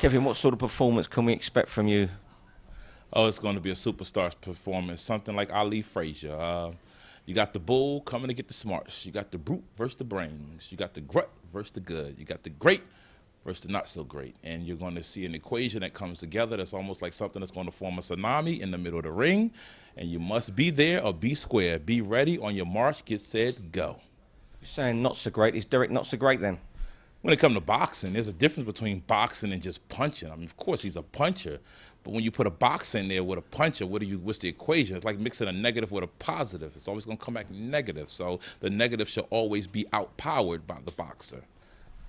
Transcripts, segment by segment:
Kevin, what sort of performance can we expect from you? Oh, it's going to be a superstar performance, something like Ali Frazier. You got the bull coming to get the smarts. You got the brute versus the brains. You got the glut versus the good. You got the great versus the not so great. And you're going to see an equation that comes together that's almost like something that's going to form a tsunami in the middle of the ring. And you must be there or be square. Be ready on your march, get set, go. You're saying not so great. Is Derek not so great then? When it comes to boxing, there's a difference between boxing and just punching. I mean, of course, he's a puncher, but when you put a boxer in there with a puncher, what's the equation? It's like mixing a negative with a positive. It's always going to come back negative. So the negative should always be outpowered by the boxer.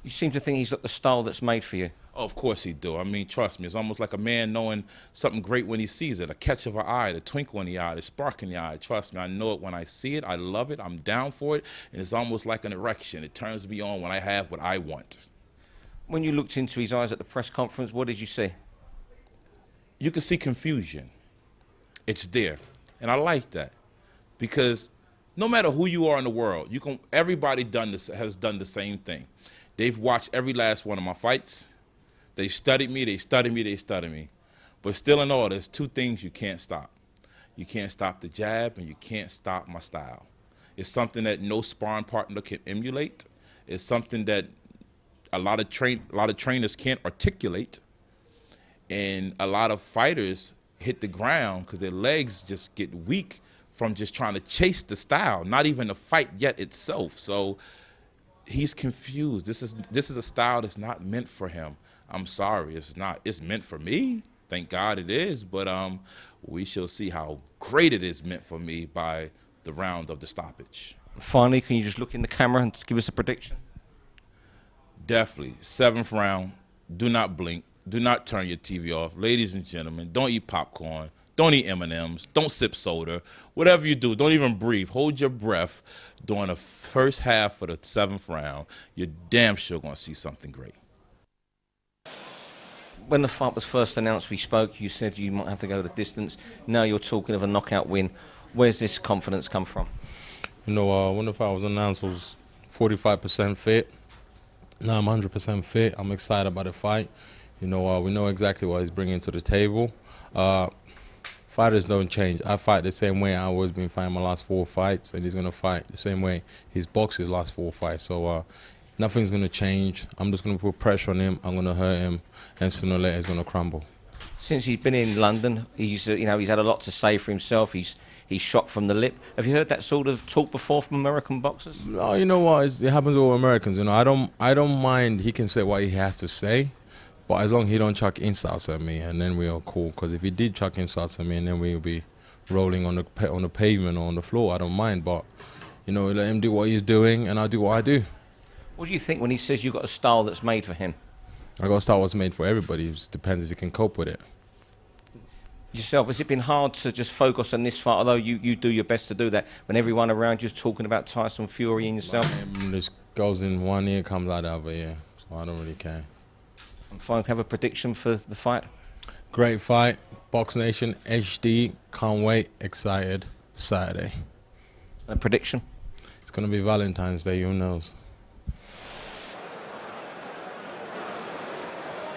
You seem to think he's got the style that's made for you. Oh, of course he do. I mean, trust me, it's almost like a man knowing something great when he sees it, a catch of an eye, the twinkle in the eye, the spark in the eye. Trust me, I know it when I see it. I love it. I'm down for it. And it's almost like an erection. It turns me on when I have what I want. When you looked into his eyes at the press conference, what did you see? You can see confusion. It's there. And I like that because no matter who you are in the world, everybody has done the same thing. They've watched every last one of my fights. They studied me, they studied me, they studied me. But still in all, there's two things you can't stop. You can't stop the jab and you can't stop my style. It's something that no sparring partner can emulate. It's something that a lot of trainers can't articulate. And a lot of fighters hit the ground because their legs just get weak from just trying to chase the style, not even the fight yet itself. So he's confused. This is a style that's not meant for him. I'm sorry, it's not. It's meant for me. Thank God it is. But we shall see how great it is meant for me by the round of the stoppage. Finally, can you just look in the camera and give us a prediction? Definitely. 7th round. Do not blink. Do not turn your TV off. Ladies and gentlemen, don't eat popcorn. Don't eat M&Ms. Don't sip soda. Whatever you do, don't even breathe. Hold your breath during the first half of the 7th round. You're damn sure going to see something great. When the fight was first announced, we spoke. You said you might have to go the distance. Now you're talking of a knockout win. Where's this confidence come from? You know, when the fight was announced, I was 45% fit. Now I'm 100% fit. I'm excited about the fight. You know, we know exactly what he's bringing to the table. Fighters don't change. I fight the same way I always been fighting my last 4 fights, and he's going to fight the same way he's boxed his last 4 fights. So nothing's going to change. I'm just going to put pressure on him. I'm going to hurt him, and sooner or later he's going to crumble. Since he's been in London, he's he's had a lot to say for himself. He's shot from the lip. Have you heard that sort of talk before from American boxers? No, you know what? It happens to all Americans. You know, I don't mind. He can say what he has to say. But as long as he don't chuck insults at me, and then we are cool. Because if he did chuck insults at me, and then we'll be rolling on the pavement or on the floor, I don't mind. But you know, let him do what he's doing, and I'll do what I do. What do you think when he says you've got a style that's made for him? I got a style that's made for everybody. It just depends if you can cope with it. Yourself, has it been hard to just focus on this fight? Although you do your best to do that, when everyone around you's talking about Tyson Fury and yourself. This goes in one ear, comes out the other ear. So I don't really care. And fine, have a prediction for the fight? Great fight. Box Nation HD. Can't wait. Excited. Saturday. A prediction? It's going to be Valentine's Day. Who knows?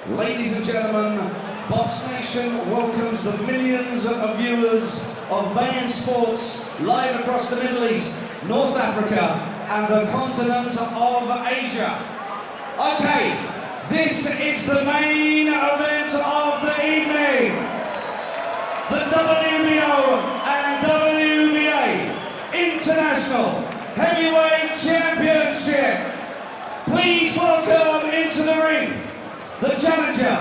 Ladies and gentlemen, Box Nation welcomes the millions of viewers of Mayan Sports live across the Middle East, North Africa and the continent of Asia. Okay. This is the main event of the evening. The WBO and WBA International Heavyweight Championship. Please welcome into the ring the challenger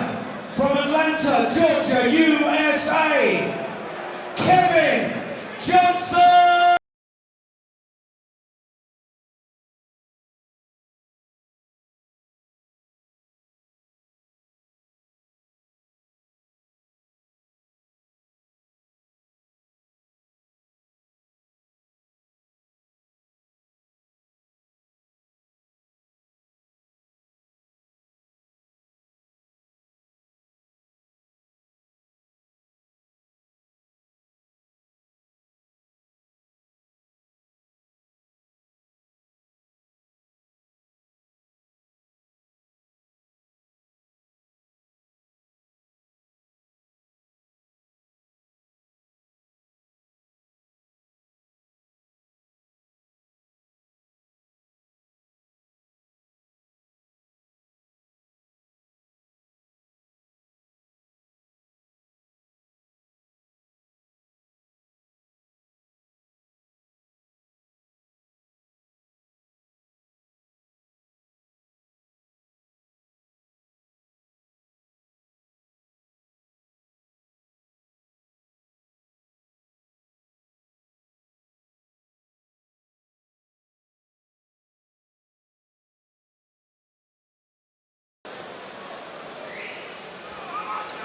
from Atlanta, Georgia, USA, Kevin Johnson.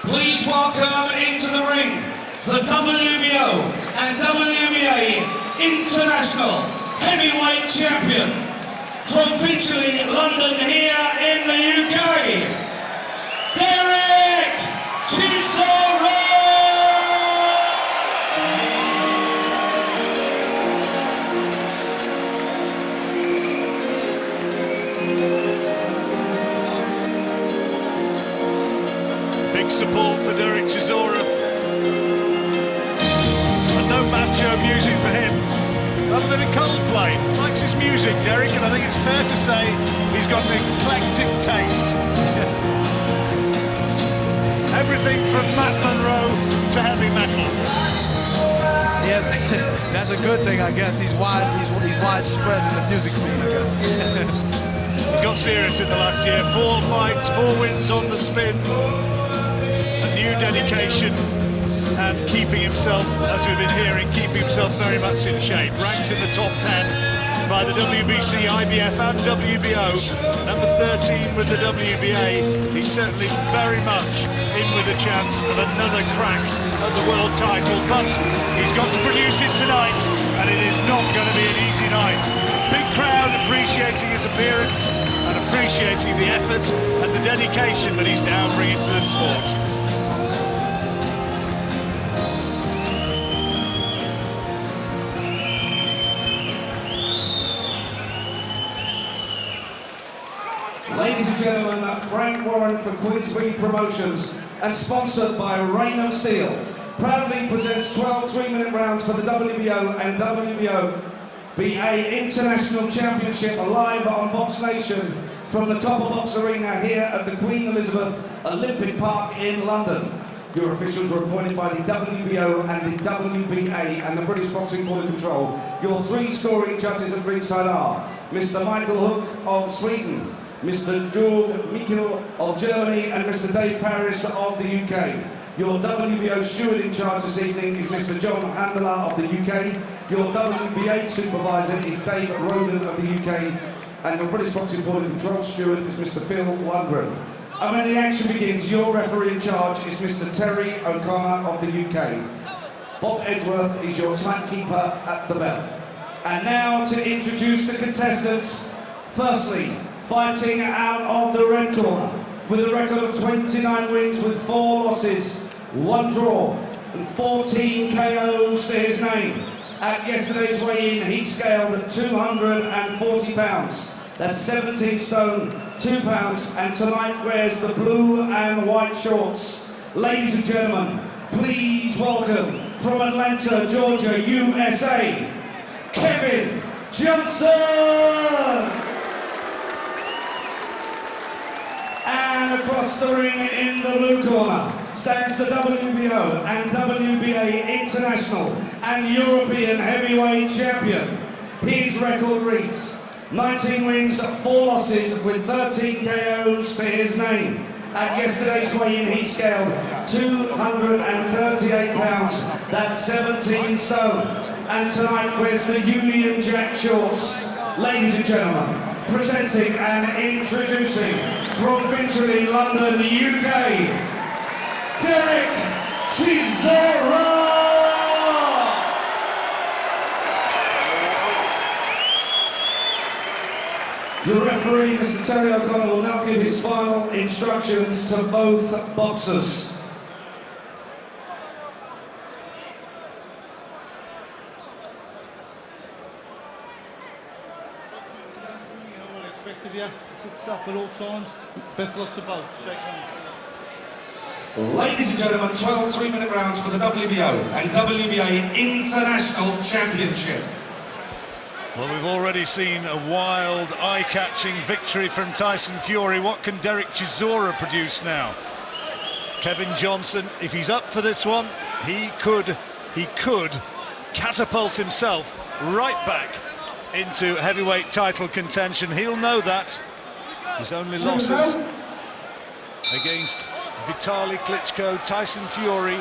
Please welcome into the ring the WBO and WBA International Heavyweight Champion from Finchley, London, here in the UK, Derek Chisora! Big support for Derek Chisora. And no macho music for him. Love a bit of Coldplay. Likes his music, Derek, and I think it's fair to say he's got an eclectic taste. Everything from Matt Monroe to heavy metal. Yeah, that's a good thing, I guess. He's widespread in the music scene, I guess. He's got serious in the last year. 4 fights, 4 wins on the spin. A new dedication and keeping himself, as we've been hearing, keeping himself very much in shape. Ranked in the top 10 by the WBC, IBF and WBO. Number 13 with the WBA. He's certainly very much in with a chance of another crack at the world title, but he's got to produce it tonight, and it is not going to be an easy night. Big crowd appreciating his appearance and appreciating the effort and the dedication that he's now bringing to the sport. Ladies and gentlemen, Frank Warren for Queensbury Promotions and sponsored by Raynham Steel proudly presents 12 3-minute rounds for the WBO and WBO International Championship live on Box Nation from the Copper Box Arena here at the Queen Elizabeth Olympic Park in London. Your officials were appointed by the WBO and the WBA and the British Boxing Board of Control. Your 3 scoring judges at ringside are Mr. Michael Hook of Sweden, Mr. Georg Mikkel of Germany and Mr. Dave Paris of the UK. Your WBO steward in charge this evening is Mr. John Handler of the UK. Your WBA supervisor is Dave Roden of the UK. And your British Boxing Board of Control steward is Mr. Phil Lundgren. And when the action begins, your referee in charge is Mr. Terry O'Connor of the UK. Bob Edgeworth is your timekeeper at the bell. And now to introduce the contestants. Firstly, fighting out of the red corner, with a record of 29 wins with 4 losses, 1 draw, and 14 KOs to his name. At yesterday's weigh-in, he scaled at 240 pounds. That's 17 stone, 2 pounds, and tonight wears the blue and white shorts. Ladies and gentlemen, please welcome from Atlanta, Georgia, USA, Kevin Johnson! And across the ring in the blue corner stands the WBO and WBA International and European Heavyweight Champion. His record reads 19 wins, 4 losses with 13 KOs to his name. At yesterday's weigh-in, he scaled 238 pounds, that's 17 stone. And tonight wears the Union Jack shorts. Ladies and gentlemen, presenting and introducing from Finchley, London, UK, Derek Chisora! Your referee, Mr. Terry O'Connor, will now give his final instructions to both boxers. Expected you. Took us up at all times. Best of luck to both. Shake hands. Ladies and gentlemen, 12 3-minute rounds for the WBO and WBA International Championship. Well, we've already seen a wild, eye-catching victory from Tyson Fury. What can Derek Chisora produce now? Kevin Johnson, if he's up for this one, he could catapult himself right back into heavyweight title contention. He'll know that. His only losses against Vitaly Klitschko, Tyson Fury,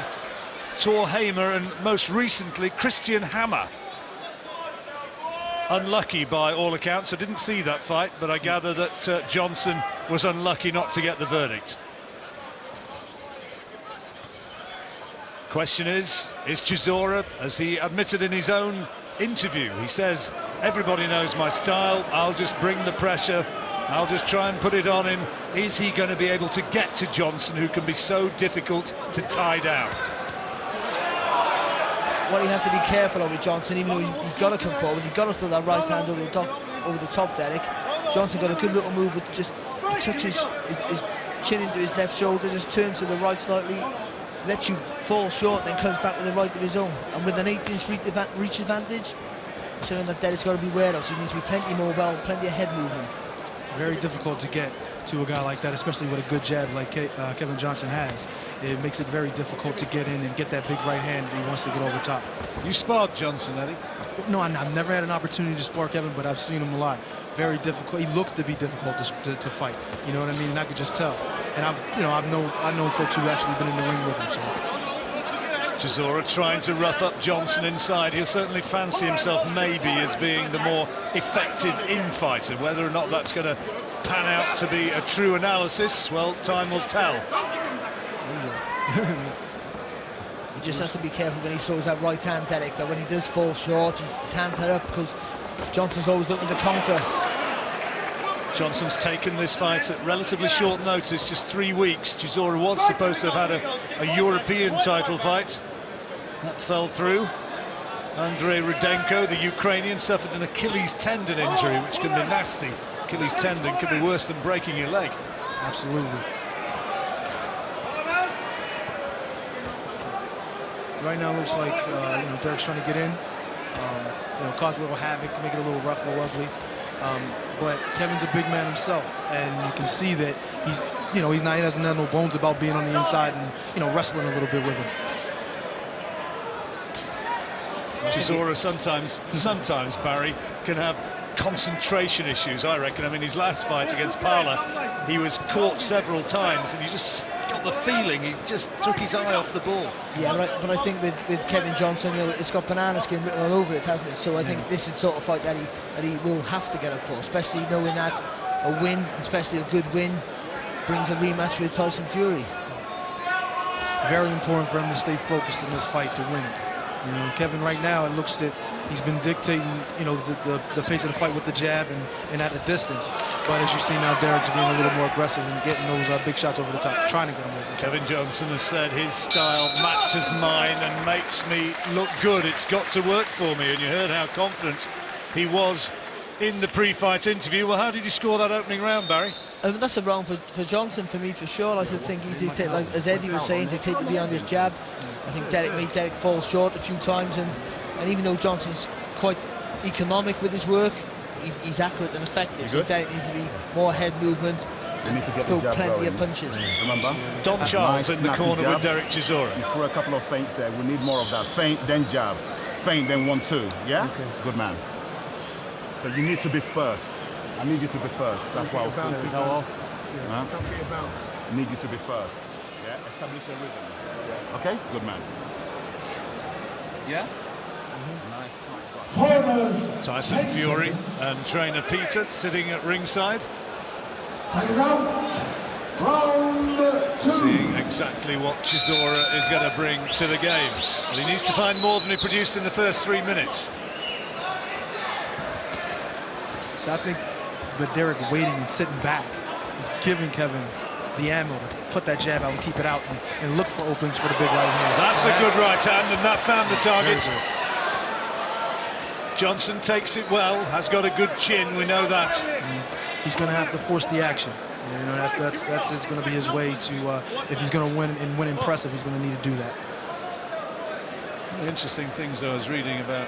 Thor Hamer, and most recently Christian Hammer. Unlucky by all accounts. I didn't see that fight, but I gather that Johnson was unlucky not to get the verdict. Question is Chisora, as he admitted in his own interview, he says, everybody knows my style, I'll just bring the pressure, I'll just try and put it on him. Is he going to be able to get to Johnson, who can be so difficult to tie down? Well, he has to be careful of with Johnson, even though you've got to come forward, you've got to throw that right hand over the top, Derek. Johnson got a good little move, with just tucks his chin into his left shoulder, just turns to the right slightly, lets you fall short, then comes back with the right of his own. And with an 8-inch reach advantage, something that Derek's got to be aware of, so he needs to be plenty mobile, plenty of head movement. Very difficult to get to a guy like that, especially with a good jab like Kevin Johnson has. It makes it very difficult to get in and get that big right hand that he wants to get over top. You sparred Johnson, Eddie? No, I've never had an opportunity to spar Kevin, but I've seen him a lot. Very difficult. He looks to be difficult to fight. You know what I mean? And I could just tell. And I've known folks who've actually been in the ring with him. So. Chisora trying to rough up Johnson inside. He'll certainly fancy himself maybe as being the more effective in-fighter. Whether or not that's going to pan out to be a true analysis, well, time will tell. He just has to be careful when he throws that right hand, Derek, that when he does fall short, his hands are up, because Johnson's always looking to counter. Johnson's taken this fight at relatively short notice, just 3 weeks. Chisora was supposed to have had a European title fight. That fell through. Andrei Rudenko, the Ukrainian, suffered an Achilles tendon injury, which can be nasty. Achilles tendon can be worse than breaking your leg. Absolutely. Right now it looks like Derek's trying to get in, cause a little havoc, make it a little rough, a little ugly. But Kevin's a big man himself, and you can see that he doesn't have no bones about being on the inside and wrestling a little bit with him. Chisora sometimes Barry can have concentration issues, I reckon. I mean, his last fight against Parla, he was caught several times, and you just got the feeling he just took his eye off the ball. Yeah, but I think with Kevin Johnson, it's got banana skin written all over it, hasn't it? So I think this is the sort of fight that he will have to get up for, especially knowing that a win, especially a good win, brings a rematch with Tyson Fury. Very important for him to stay focused in this fight to win it. Kevin right now, it looks that he's been dictating, the pace of the fight with the jab and at a distance. But as you see now, Derek's being a little more aggressive and getting those big shots over the top, trying to get him over the top. Kevin Johnson has said his style matches mine and makes me look good. It's got to work for me. And you heard how confident he was in the pre-fight interview. Well, how did you score that opening round, Barry? That's a round for Johnson, for me, for sure. I think he did take, like as Eddie was saying, to take it beyond his jab. I think Derek made Derek fall short a few times, and even though Johnson's quite economic with his work, he's accurate and effective. So Derek needs to be more head movement and throw plenty of punches. Remember? Don Charles nice in the corner with Derek Chisora. You threw a couple of feints there. We need more of that. Feint, then jab. Feint, then 1-2. Yeah? Okay. Good man. But you need to be first. I need you to be first. That's why I'll go off. Yeah. I need you to be first. Yeah? Establish a rhythm. Yeah. Okay? Good man. Yeah? Nice. Tyson Fury and trainer Peter sitting at ringside. Seeing exactly what Chisora is going to bring to the game. But he needs to find more than he produced in the first 3 minutes. So I think that Derek waiting and sitting back is giving Kevin the ammo to put that jab out and keep it out and look for openings for the big right hand. That's a good right hand, and that found the target. Johnson takes it well, has got a good chin, we know that. He's going to have to force the action. That's going to be his way to, if he's going to win and win impressive, he's going to need to do that. The interesting things I was reading about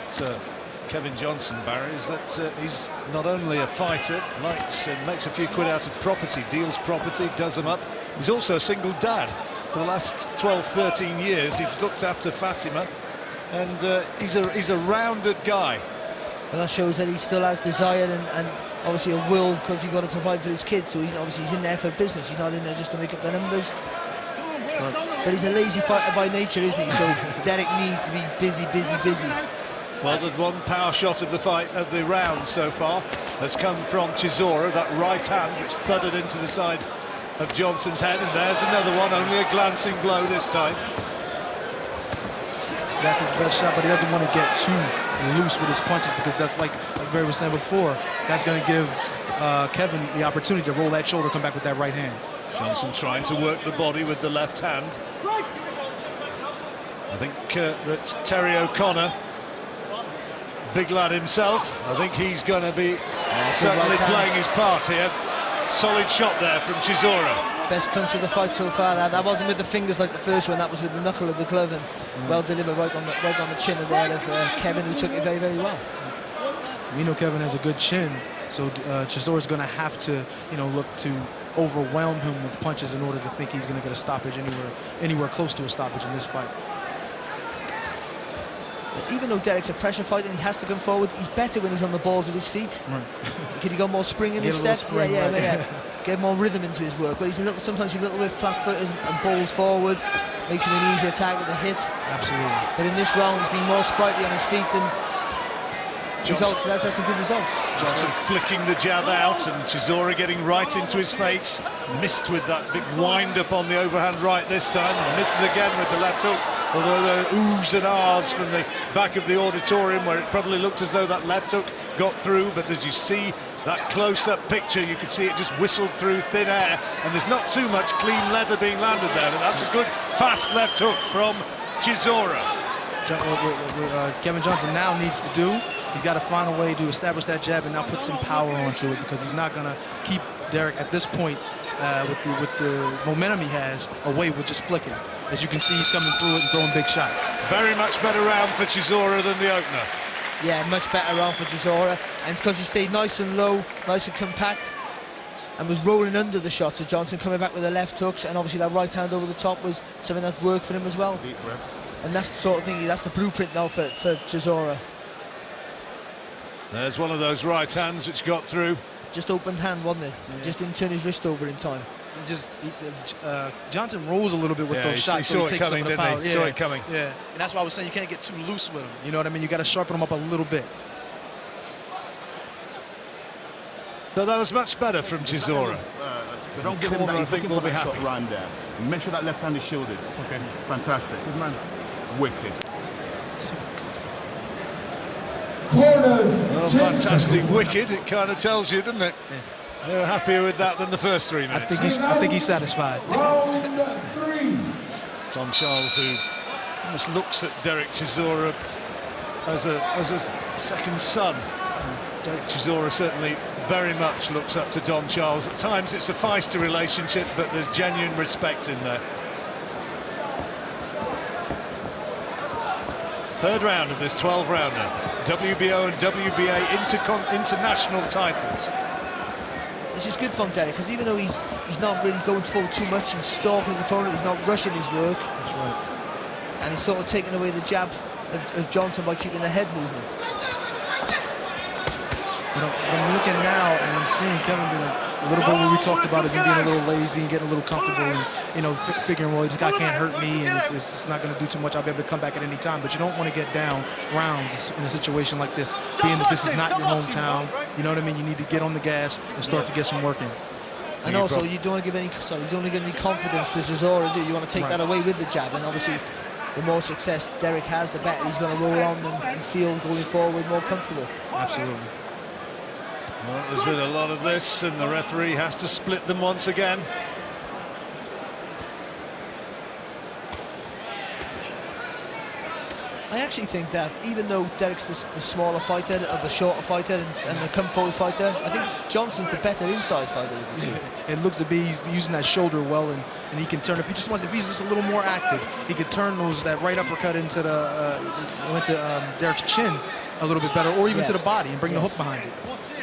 Kevin Johnson, Barry, is that he's not only a fighter, likes and makes a few quid out of property, deals property, does them up. He's also a single dad. For the last 12, 13 years, he's looked after Fatima, and he's a rounded guy. And that shows that he still has desire and obviously a will, because he's got to provide for his kids. So he's in there for business. He's not in there just to make up the numbers. But he's a lazy fighter by nature, isn't he? So Derek needs to be busy. Well, the one power shot of the fight, of the round so far, has come from Chisora, that right hand which thudded into the side of Johnson's head, and there's another one, only a glancing blow this time. That's his best shot, but he doesn't want to get too loose with his punches because that's like Barry was saying before, that's going to give Kevin the opportunity to roll that shoulder, come back with that right hand. Johnson trying to work the body with the left hand. I think that Terry O'Connor, big lad himself, I think he's going to be certainly playing his part here. Solid shot there from Chisora. Best punch of the fight so far. That wasn't with the fingers like the first one. That was with the knuckle of the glove, and well delivered right on the chin of there of Kevin, who took it very, very well. We know Kevin has a good chin, so Chisora's going to have to, look to overwhelm him with punches in order to think he's going to get a stoppage anywhere close to a stoppage in this fight. Even though Derek's a pressure fighter and he has to come forward, he's better when he's on the balls of his feet. Right. Could he got more spring in his step? Yeah. Get more rhythm into his work, but sometimes he's a little bit flat-footed and balls forward, makes him an easy attack with a hit. Absolutely. But in this round, he's been more sprightly on his feet and results. That's some good results. Johnson flicking the jab out, and Chisora getting right into his face. Missed with that big wind-up on the overhand right this time, and misses again with the left hook. Although there are oohs and ahs from the back of the auditorium where it probably looked as though that left hook got through, but as you see that close-up picture, you can see it just whistled through thin air, and there's not too much clean leather being landed there, but that's a good, fast left hook from Chisora. Kevin Johnson now needs to do, he's got to find a way to establish that jab and now put some power onto it, because he's not going to keep Derek at this point with the momentum he has away with just flicking. As you can see, he's coming through it and throwing big shots. Very much better round for Chisora than the opener. Yeah, much better round for Chisora, and because he stayed nice and low, nice and compact, and was rolling under the shots of Johnson, coming back with the left hooks, and obviously that right hand over the top was something that worked for him as well. And that's the sort of thing, that's the blueprint now for Chisora. There's one of those right hands which got through. Just opened hand, wasn't it? Yeah. Just didn't turn his wrist over in time. Johnson rolls a little bit with those shots. He saw it coming, didn't he? Saw it coming. Yeah, and that's why I was saying you can't get too loose with him. You know what I mean? You got to sharpen him up a little bit. But that was much better from Chisora. Don't give him that. I think we'll be happy. Round there. Make sure that left hand is shielded. Okay. Fantastic. Good man. Wicked. Well, fantastic wicked. It kind of tells you, doesn't it? Yeah. They were happier with that than the first 3 minutes. I think he's satisfied. Round 3. Tom Charles, who almost looks at Derek Chisora as a second son. Derek Chisora certainly very much looks up to Don Charles. At times it's a feisty relationship, but there's genuine respect in there. Third round of this 12-rounder. WBO and WBA international titles. This is good from Derek, because even though he's not really going forward too much and stalking his opponent, he's not rushing his work. That's right. And he's sort of taking away the jab of Johnson by keeping the head movement. I'm looking now and I'm seeing Kevin being a little bit what we talked about is him being a little lazy and getting a little comfortable and, figuring, well, this guy can't hurt me and it's not going to do too much. I'll be able to come back at any time. But you don't want to get down rounds in a situation like this, being that this is not your hometown. You know what I mean? You need to get on the gas and start to get some work in. And also, you don't want to give any confidence to Chisora, do you? You want to take that away with the jab, and obviously, the more success Derek has, the better he's going to roll on and feel going forward more comfortable. Absolutely. Well, there's been a lot of this, and the referee has to split them once again. I actually think that even though Derek's the smaller fighter, or the shorter fighter, and the come-forward fighter, I think Johnson's the better inside fighter with this. It looks to be he's using that shoulder well, and he can turn. If he's just a little more active, he could turn that right uppercut into Derek's chin a little bit better, or even to the body and bring the hook behind it.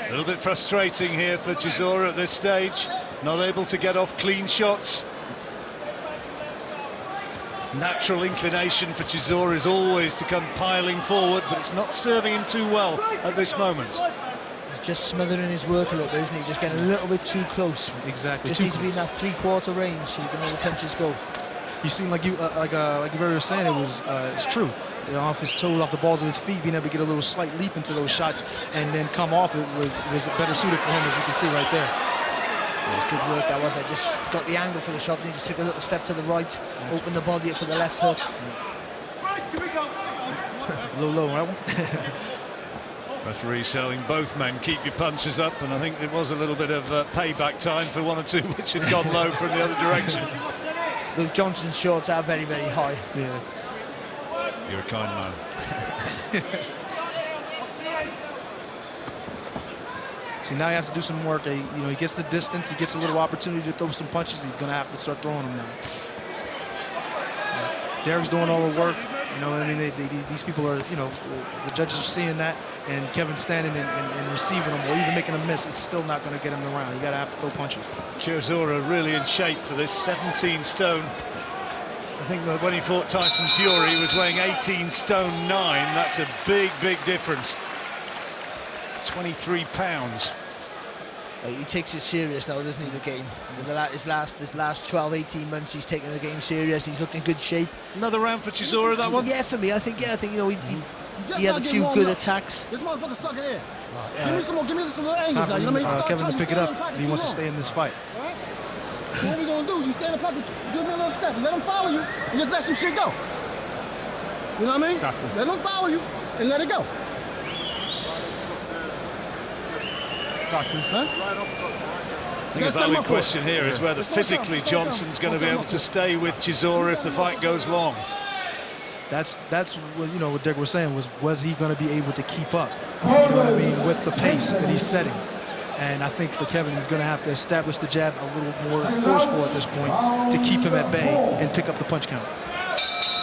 A little bit frustrating here for Chisora at this stage, not able to get off clean shots. Natural inclination for Chisora is always to come piling forward, but it's not serving him too well at this moment. He's just smothering his work a little bit, isn't he? Just getting a little bit too close. Exactly. Just needs to be in that three-quarter range so you can let the punches go. You seem like you were saying, it's true. Off his toes, off the balls of his feet, being able to get a little slight leap into those shots and then come off it was better suited for him, as you can see right there. It was good work, that wasn't it? Just got the angle for the shot, then he just took a little step to the right, opened the body up for the left hook. Right, here we go. little low, right? Referee telling both men, keep your punches up, and I think there was a little bit of payback time for one or two which had gone low from the other direction. Luke Johnson's shots are very, very high. Yeah. You're a kind man. See, now he has to do some work. You know, he gets the distance, he gets a little opportunity to throw some punches. He's going to have to start throwing them now. Derek's doing all the work. You know, I mean, these people are, you know, the judges are seeing that, and Kevin's standing and receiving them or even making a miss. It's still not going to get him around. You got to have to throw punches. Chisora really in shape for this, 17 stone. I think that when he fought Tyson Fury, he was weighing 18 stone 9. That's a big, big difference. 23 pounds. He takes it serious now, doesn't he, the game? His last 12, 18 months, he's taking the game serious. He's looked in good shape. Another round for Chisora, that one? Yeah, for me, I think, you know, he had a few good attacks. This motherfucker sucking in. Give me some more angles now. You know what I mean? Kevin to pick it up. He wants to stay in this fight. Right? What we gonna do? You stand in the pocket, give me a little step, let him follow you, and just let some shit go. You know what I mean? Let him follow you and let it go. Huh? I think a valid question here is whether physically Johnson's going to be able to stay with Chisora if the fight goes long. That's what, you know, what Dick was saying was he going to be able to keep up, you know what I mean, with the pace that he's setting. And I think for Kevin, he's going to have to establish the jab a little more forceful at this point to keep him at bay and pick up the punch count.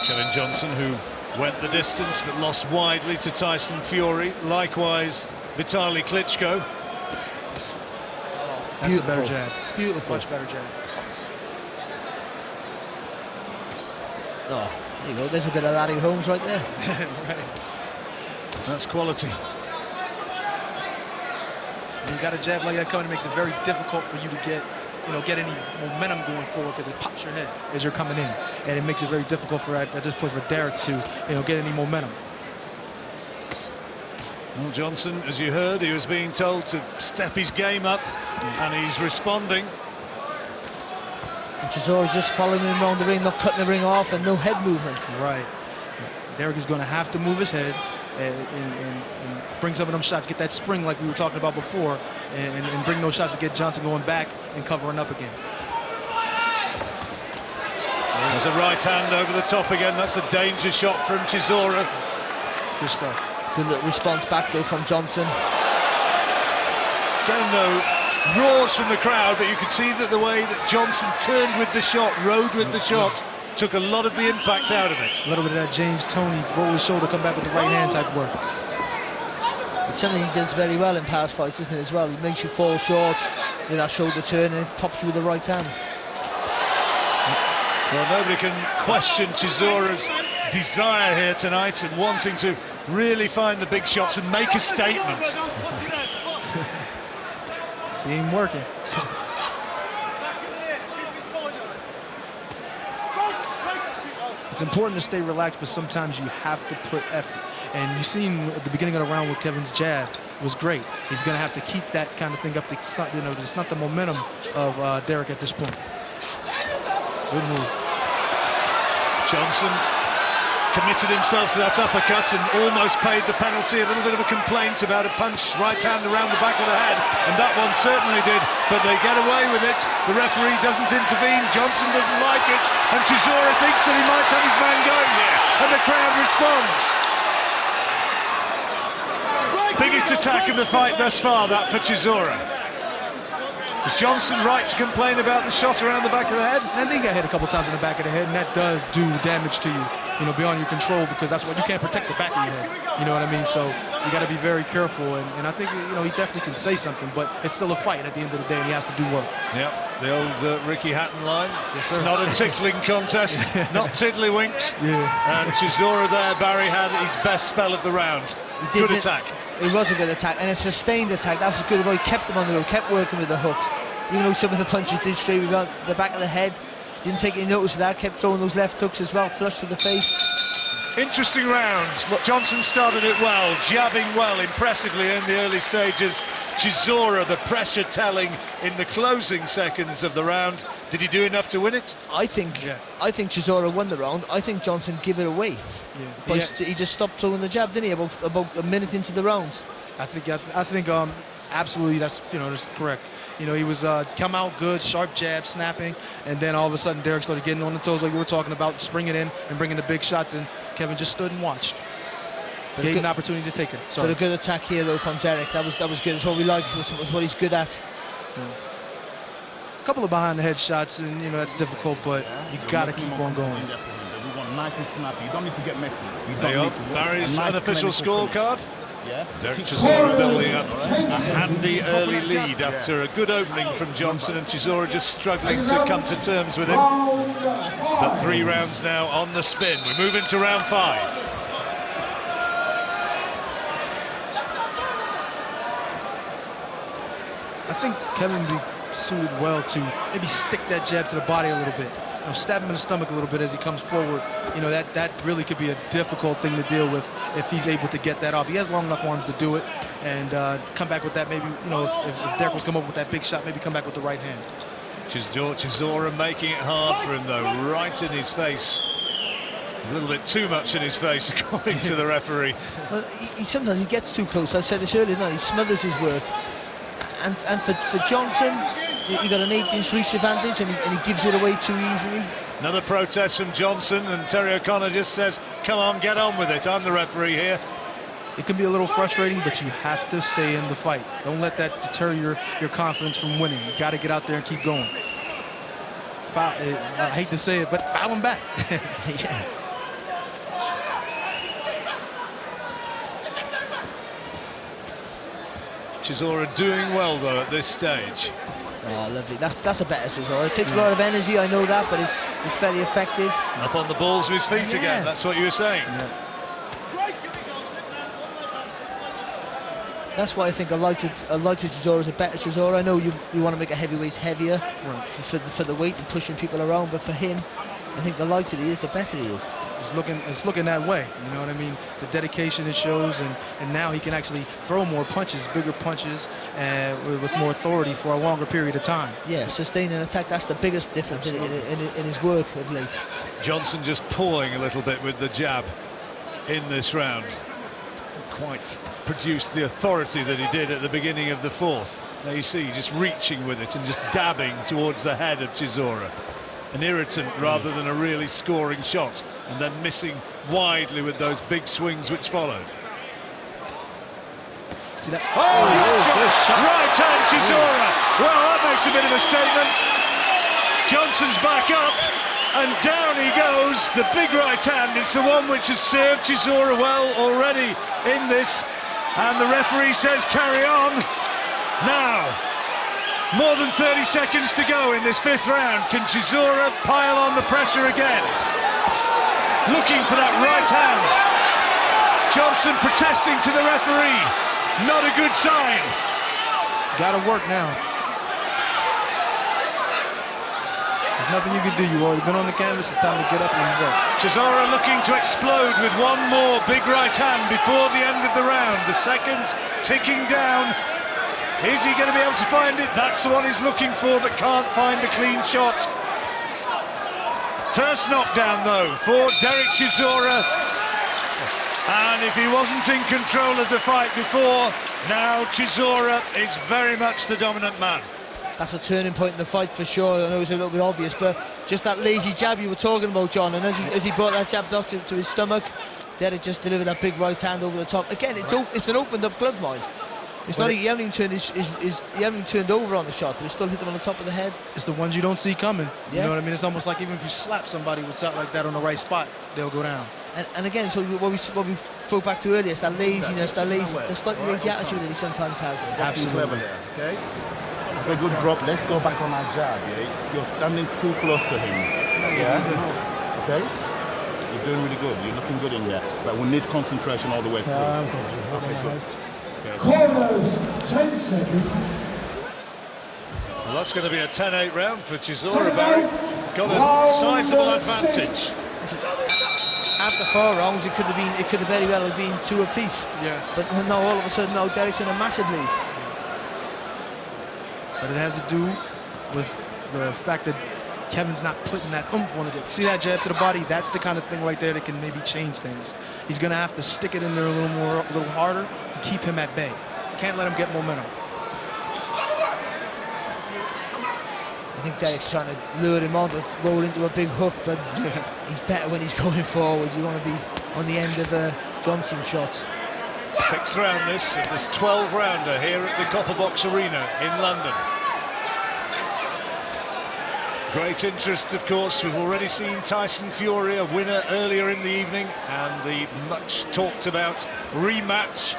Kevin Johnson, who went the distance but lost widely to Tyson Fury. Likewise, Vitaly Klitschko. That's a better jab. Beautiful. Much better jab. Oh, there you go. There's a bit of Larry Holmes right there. Right. That's quality. When you got a jab like that coming, it makes it very difficult for you to get any momentum going forward because it pops your head as you're coming in, and it makes it very difficult for at this point for Derek to get any momentum. Well, Johnson, as you heard, he was being told to step his game up, and he's responding. And Chisora's just following him around the ring, not cutting the ring off, and no head movement. Right. Derek is going to have to move his head and bring some of them shots, get that spring like we were talking about before, and bring those shots to get Johnson going back and covering up again. There's a right hand over the top again. That's a danger shot from Chisora. Good stuff. Good little response back though from Johnson. Again though, roars from the crowd, but you could see that the way that Johnson turned with the shot, rode with the shot, took a lot of the impact out of it. A little bit of that James Toney roll his shoulder, come back with the right hand type work. It's something he does very well in past fights, isn't it, as well? He makes you fall short with that shoulder turn and tops you with the right hand. Well, nobody can question Chisora's desire here tonight and wanting to really find the big shots and make a statement. See him working. It's important to stay relaxed, but sometimes you have to put effort. And you've seen at the beginning of the round with Kevin's jab was great. He's going to have to keep that kind of thing up. It's not, it's not the momentum of Derek at this point. Good move. Johnson committed himself to that uppercut and almost paid the penalty. A little bit of a complaint about a punch right hand around the back of the head, and that one certainly did, but they get away with it. The referee doesn't intervene. Johnson doesn't like it, and Chisora thinks that he might have his man going here, and the crowd responds. Biggest attack of the fight thus far, that for Chisora. Is Johnson right to complain about the shot around the back of the head? I think I hit a couple times in the back of the head, and that does do damage to you, beyond your control, because that's why you can't protect the back of your head. You know what I mean? So you got to be very careful, and I think, he definitely can say something, but it's still a fight at the end of the day, and he has to do work. Yep, the old Ricky Hatton line. Yes, sir. It's not a tickling contest, not tiddlywinks. Yeah. And Chisora there, Barry had his best spell of the round. Good attack. It was a good attack, and a sustained attack. That was good. He kept him on the road, kept working with the hooks. Even though some of the punches did stray with the back of the head, didn't take any notice of that, kept throwing those left hooks as well, flush to the face. Interesting round. Johnson started it well, jabbing well, impressively in the early stages. Chisora, the pressure telling in the closing seconds of the round. Did he do enough to win it? I think Chisora won the round. I think Johnson gave it away. He just stopped throwing the jab, didn't he? About a minute into the round. I think absolutely that's correct. You know, he was come out good, sharp jab, snapping, and then all of a sudden Derek started getting on the toes like we were talking about, springing in and bringing the big shots, and Kevin just stood and watched. But Gave an opportunity to take it. But a good attack here though from Derek. That was good. That's what we like. Was what he's good at. A couple of behind the head shots, and you know that's difficult, but you gotta keep on going. We want nice and snappy. You don't need to get messy. You There you don't are. need to. Barry's A nice unofficial clinical scorecard. finish. Yeah. Derek Chisora building up a handy early lead after a good opening from Johnson, and Chisora just struggling to come to terms with him. But 3 rounds now on the spin. We move into round 5. I think Kevin would be suited well to maybe stick that jab to the body a little bit. You know, stab him in the stomach a little bit as he comes forward. You know, that really could be a difficult thing to deal with if he's able to get that off. He has long enough arms to do it and come back with that maybe, you know, if Derek was come over with that big shot, maybe come back with the right hand. Chisora making it hard for him though, right in his face. A little bit too much in his face, according to the referee. Well, sometimes he gets too close. I've said this earlier. No, he smothers his work. And for Johnson, he got an 8-inch reach advantage, and he gives it away too easily. Another protest from Johnson, and Terry O'Connor just says, come on, get on with it. I'm the referee here. It can be a little frustrating, but you have to stay in the fight. Don't let that deter your confidence from winning. You got to get out there and keep going. Foul, I hate to say it, but foul him back. Yeah. Chisora doing well though at this stage. Oh, lovely. That's a better Chisora. It takes a lot of energy, I know that, but it's very effective. Up on the balls of his feet again, that's what you were saying. Yeah. That's why I think a lighter Chisora is a better Chisora. I know you want to make a heavyweight heavier for the weight and pushing people around, but for him, I think the lighter he is, the better he is. It's looking that way, you know what I mean? The dedication it shows, and now he can actually throw more punches, bigger punches, with more authority for a longer period of time. Yeah, sustain and attack, that's the biggest difference in his work of late. Johnson just pawing a little bit with the jab in this round. Quite produced the authority that he did at the beginning of the 4th. There you see, just reaching with it and just dabbing towards the head of Chisora. An irritant rather than a really scoring shot, and then missing widely with those big swings which followed. See that? Good shot. Right hand Chisora. Well, that makes a bit of a statement. Johnson's back up, and down he goes. The big right hand is the one which has served Chisora well already in this, and the referee says carry on. Now, more than 30 seconds to go in this 5th round. Can Chisora pile on the pressure again? Looking for that right hand. Johnson protesting to the referee. Not a good sign. Gotta work now. There's nothing you can do. You've already been on the canvas. It's time to get up and work. Chisora looking to explode with one more big right hand before the end of the round. The seconds ticking down. Is he going to be able to find it? That's the one he's looking for, but can't find the clean shot. First knockdown, though, for Derek Chisora. And if he wasn't in control of the fight before, now Chisora is very much the dominant man. That's a turning point in the fight for sure. I know it's a little bit obvious, but just that lazy jab you were talking about, John, and as he brought that jab up to his stomach, Derek just delivered that big right hand over the top. Again, it's an opened up glove, mind. It's not he hasn't even turned over on the shot, but he still hit him on the top of the head. It's the ones you don't see coming. Yeah. You know what I mean? It's almost like even if you slap somebody with something like that on the right spot, they'll go down. And again, so what we spoke back to earlier, it's that laziness, the slightly lazy attitude that he sometimes has. Absolutely clever there, okay? A good drop. Let's go back on our jab, yeah? You're standing too close to him, yeah? Okay? You're doing really good. You're looking good in there. But we need concentration all the way through. Okay, good. Corners, 10 seconds. Well, that's going to be a 10-8 round for Chisora, Barry. Got a sizable advantage. After 4 rounds, it could have very well have been 2 apiece. Yeah. But now all of a sudden, now Derek's in a massive lead. but it has to do with the fact that Kevin's not putting that oomph on it. See that jab to the body? That's the kind of thing right there that can maybe change things. He's going to have to stick it in there a little harder and keep him at bay. Can't let him get momentum. I think Derek's trying to lure him on to roll into a big hook, but he's better when he's going forward. You want to be on the end of Johnson's shots. 6th round this, of this 12-rounder here at the Copper Box Arena in London. Great interest, of course. We've already seen Tyson Fury, a winner earlier in the evening, and the much talked about rematch,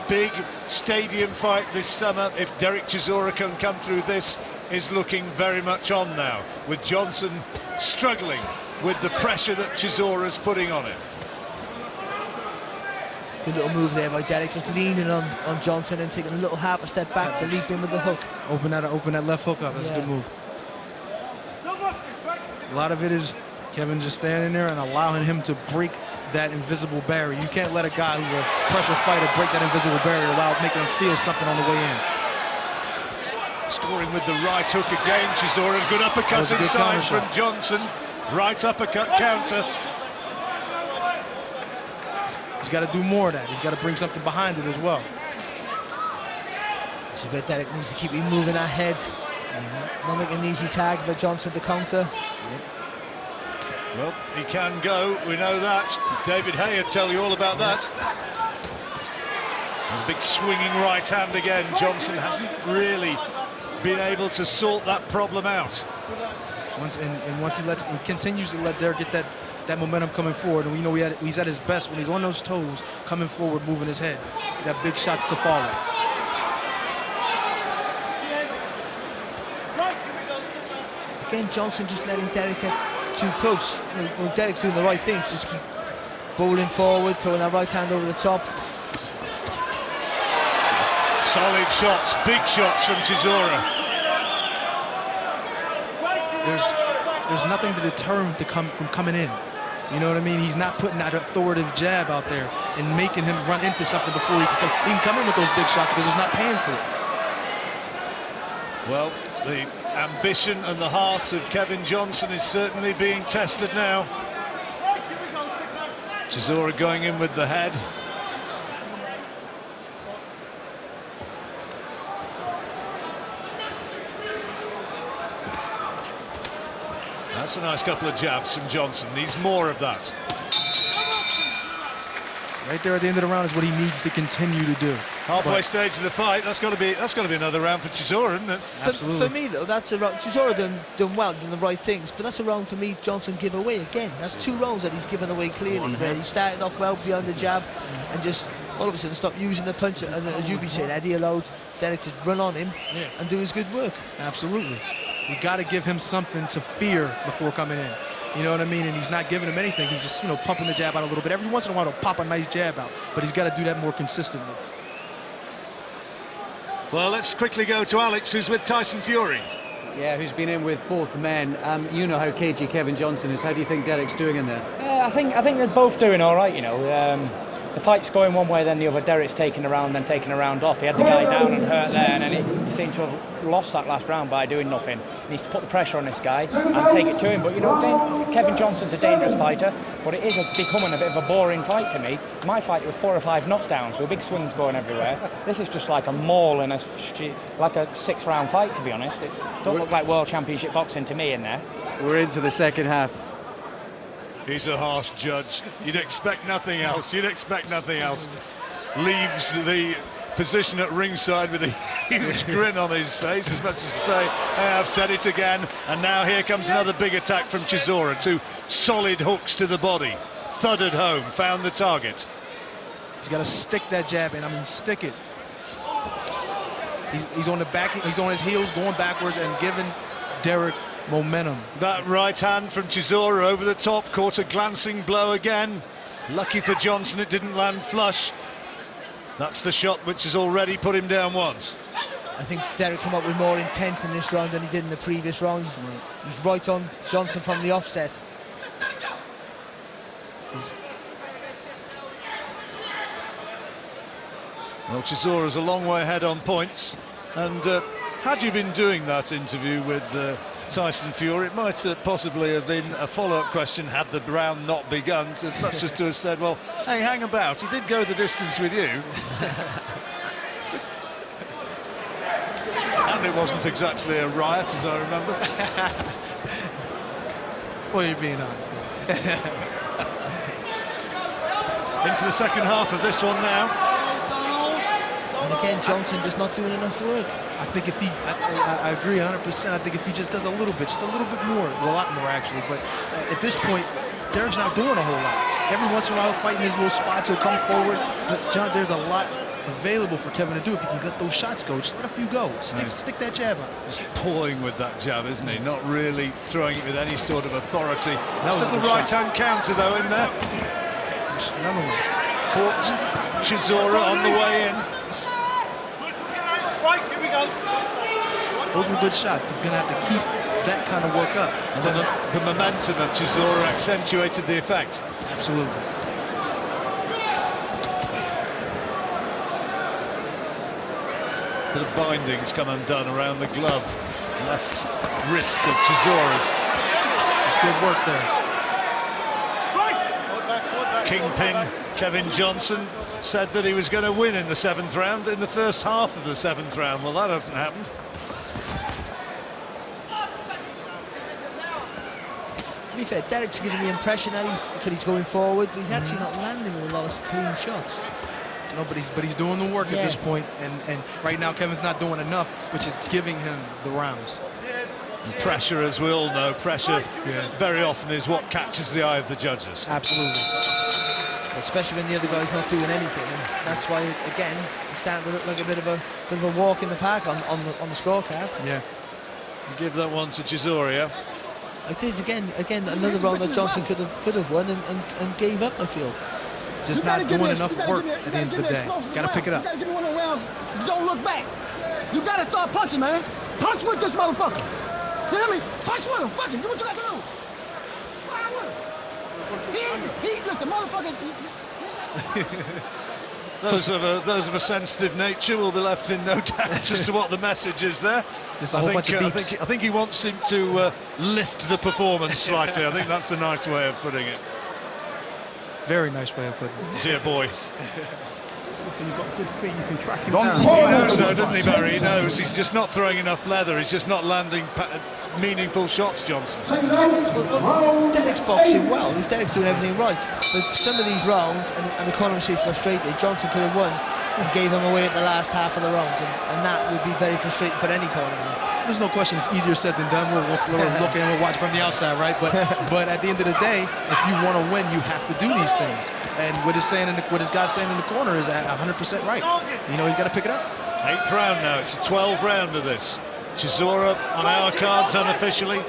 big stadium fight this summer. If Derek Chisora can come through this, is looking very much on now, with Johnson struggling with the pressure that Chisora's putting on him. Good little move there by Derek, just leaning on Johnson and taking a little half a step back to leap in with the hook. Open that left hook up. That's a good move. A lot of it is Kevin just standing there and allowing him to break that invisible barrier. You can't let a guy who's a pressure fighter break that invisible barrier without making him feel something on the way in. Scoring with the right hook again, Chisora. Good uppercut inside from Johnson. Right uppercut counter. He's got to do more of that. He's got to bring something behind it as well. So Derek needs to keep moving that head. Not making an easy tag for Johnson to counter. Well, he can go, we know that. David Hay will tell you all about that. There's a big swinging right hand again. Johnson hasn't really been able to sort that problem out. Once he continues to let Derek get that momentum coming forward, and we know he's at his best when he's on those toes, coming forward, moving his head. That big shots to follow. Again, Johnson just letting Derek get too close. When Derek's doing the right things, just keep bowling forward, throwing that right hand over the top. Solid shots, big shots from Chisora. There's nothing to deter him from coming in. You know what I mean? He's not putting that authoritative jab out there and making him run into something before he can come in with those big shots because he's not paying for it. Well, the ambition and the heart of Kevin Johnson is certainly being tested now. Chisora going in with the head. That's a nice couple of jabs from Johnson. Needs more of that. Right there at the end of the round is what he needs to continue to do. Halfway stage of the fight, that's got to be another round for Chisora, isn't it? For me though, that's a round. Chisora done well, done the right things, but that's a round for me Johnson give away again. That's 2 rounds that he's given away clearly. Where he started off well beyond the jab, and just all of a sudden stopped using the punch. And as you be saying, Eddie allowed Derek to run on him and do his good work. Absolutely. You got to give him something to fear before coming in. You know what I mean? And he's not giving him anything. He's just, pumping the jab out a little bit. Every once in a while, he'll pop a nice jab out, but he's got to do that more consistently. Well, let's quickly go to Alex, who's with Tyson Fury. Yeah, who's been in with both men. You know how cagey Kevin Johnson is. How do you think Derek's doing in there? I think they're both doing all right, the fight's going one way, then the other. Derek's taking a round, then taking a round off. He had the guy down and hurt there, and then he seemed to have lost that last round by doing nothing. He needs to put the pressure on this guy and take it to him. But, Kevin Johnson's a dangerous fighter, but it is becoming a bit of a boring fight to me. My fight was 4 or 5 knockdowns with big swings going everywhere. This is just like a maul and like a 6-round fight, to be honest. It don't look like World Championship boxing to me in there. We're into the second half. He's a harsh judge. You'd expect nothing else. Leaves the position at ringside with a huge grin on his face, as much as to say, hey, I've said it again. And now here comes another big attack from Chisora. 2 solid hooks to the body. Thudded home, found the target. He's got to stick that jab in. Stick it. He's on the back. He's on his heels, going backwards and giving Derek momentum. That right hand from Chisora over the top, caught a glancing blow again. Lucky for Johnson, it didn't land flush. That's the shot which has already put him down once. I think Derek come up with more intent in this round than he did in the previous round. He's right on Johnson from the offset. Well, Chisora's a long way ahead on points, and Had you been doing that interview with Tyson Fury, it might possibly have been a follow-up question had the round not begun, much as to have said, well, hey, hang about, he did go the distance with you. And it wasn't exactly a riot, as I remember. Well, you're being honest. Into the second half of this one now. And again, Johnson just not doing enough work. I think if he, I agree 100%. I think if he just does a little bit more, well, a lot more actually. But at this point, Derek's not doing a whole lot. Every once in a while, fighting his little spots, he'll come forward. But John, there's a lot available for Kevin to do if he can let those shots go. Just let a few go. Stick that jab out. Just pawing with that jab, isn't he? Not really throwing it with any sort of authority. That Still the right-hand counter, though, in there. Another one. Caught Chisora on the way in. Those were good shots. He's going to have to keep that kind of work up. And then the momentum of Chisora accentuated the effect. Absolutely. Bit of bindings come undone around the glove. Left wrist of Chisora's. It's good work there. Kingpin Kevin Johnson said that he was going to win in the 7th round in the first half of the 7th round. Well, that hasn't happened. To be fair, Derek's giving the impression that he's going forward, he's actually not landing with a lot of clean shots. No, but he's doing the work at this point, and right now Kevin's not doing enough, which is giving him the rounds. And pressure, as we all know, pressure very often is what catches the eye of the judges. Absolutely. Especially when the other guy's not doing anything, and that's why again it's starting to look like a bit of a walk in the park on the scorecard. Yeah. You give that one to Chisora. It is again another round that Johnson could have won and gave up, I feel. Just not doing enough work at the end of the day. Gotta pick it up. You gotta give me one of the rounds. Don't look back. You gotta start punching, man. Punch with this motherfucker. You hear me? Punch with him. Fuck it. Do what you got to do. Fire with him. He look, the motherfucker. Those of a sensitive nature will be left in no doubt as to what the message is there. There's a whole bunch of beeps. I think he wants him to lift the performance slightly. I think that's the nice way of putting it. Very nice way of putting it. Dear boy. Listen, you've got good feet, you can track him down. He knows though, doesn't he, Barry? He knows. He's just not throwing enough leather. He's just not landing meaningful shots, Johnson. Well, Derek's boxing well. Derek's doing everything right. But some of these rounds, and the corner was frustrated, Johnson could have won and gave him away at the last half of the rounds, and that would be very frustrating for any corner. There's no question it's easier said than done. We're looking and we're watching from the outside, right? But at the end of the day, if you want to win, you have to do these things. And what his guy's saying in the corner is 100% right. You know, he's got to pick it up. 8th round now. It's a 12 rounder this. Chisora on our cards unofficially,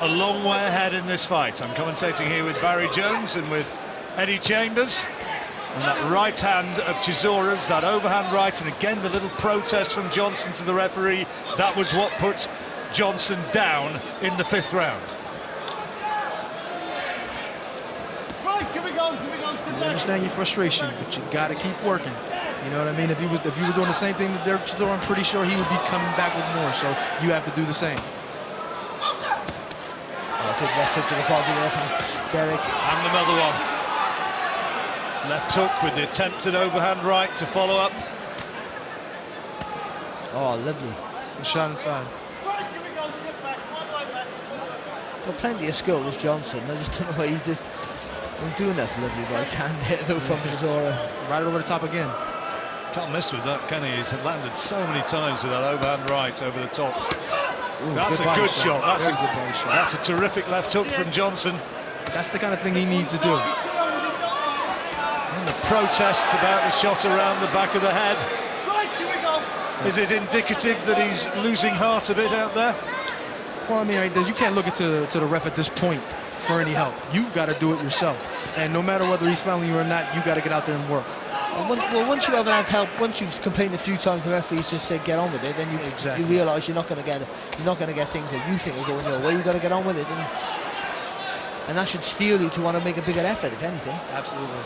a long way ahead in this fight. I'm commentating here with Barry Jones and with Eddie Chambers. And that right hand of Chisora's, that overhand right, and again the little protest from Johnson to the referee, that was what put Johnson down in the 5th round. Right, here we go. I understand your frustration, but you got to keep working. You know what I mean? If he was doing the same thing to Derek Chisora, I'm pretty sure he would be coming back with more. So you have to do the same. Good left hook to the body there from Derek. And another one. Left hook with the attempted overhand right to follow up. Oh, lovely. The shot inside. Got plenty of skill, this Johnson. I just don't know why he's just doing that lovely right hand there from Chisora. Right over the top again. Can't miss with that, can he? He's landed so many times with that overhand right over the top. Ooh, that's a good shot. That's a terrific left hook from Johnson. That's the kind of thing he needs to do. And the protest about the shot around the back of the head. Is it indicative that he's losing heart a bit out there? Well, I mean, you can't look to the ref at this point for any help. You've got to do it yourself. And no matter whether he's fouling you or not, you got to get out there and work. Well, once you haven't had help, once you've complained a few times, the referee's just said get on with it. Then you realise you're not going to get things that you think are going your way. You've got to get on with it, and that should steer you to want to make a bigger effort, if anything. Absolutely.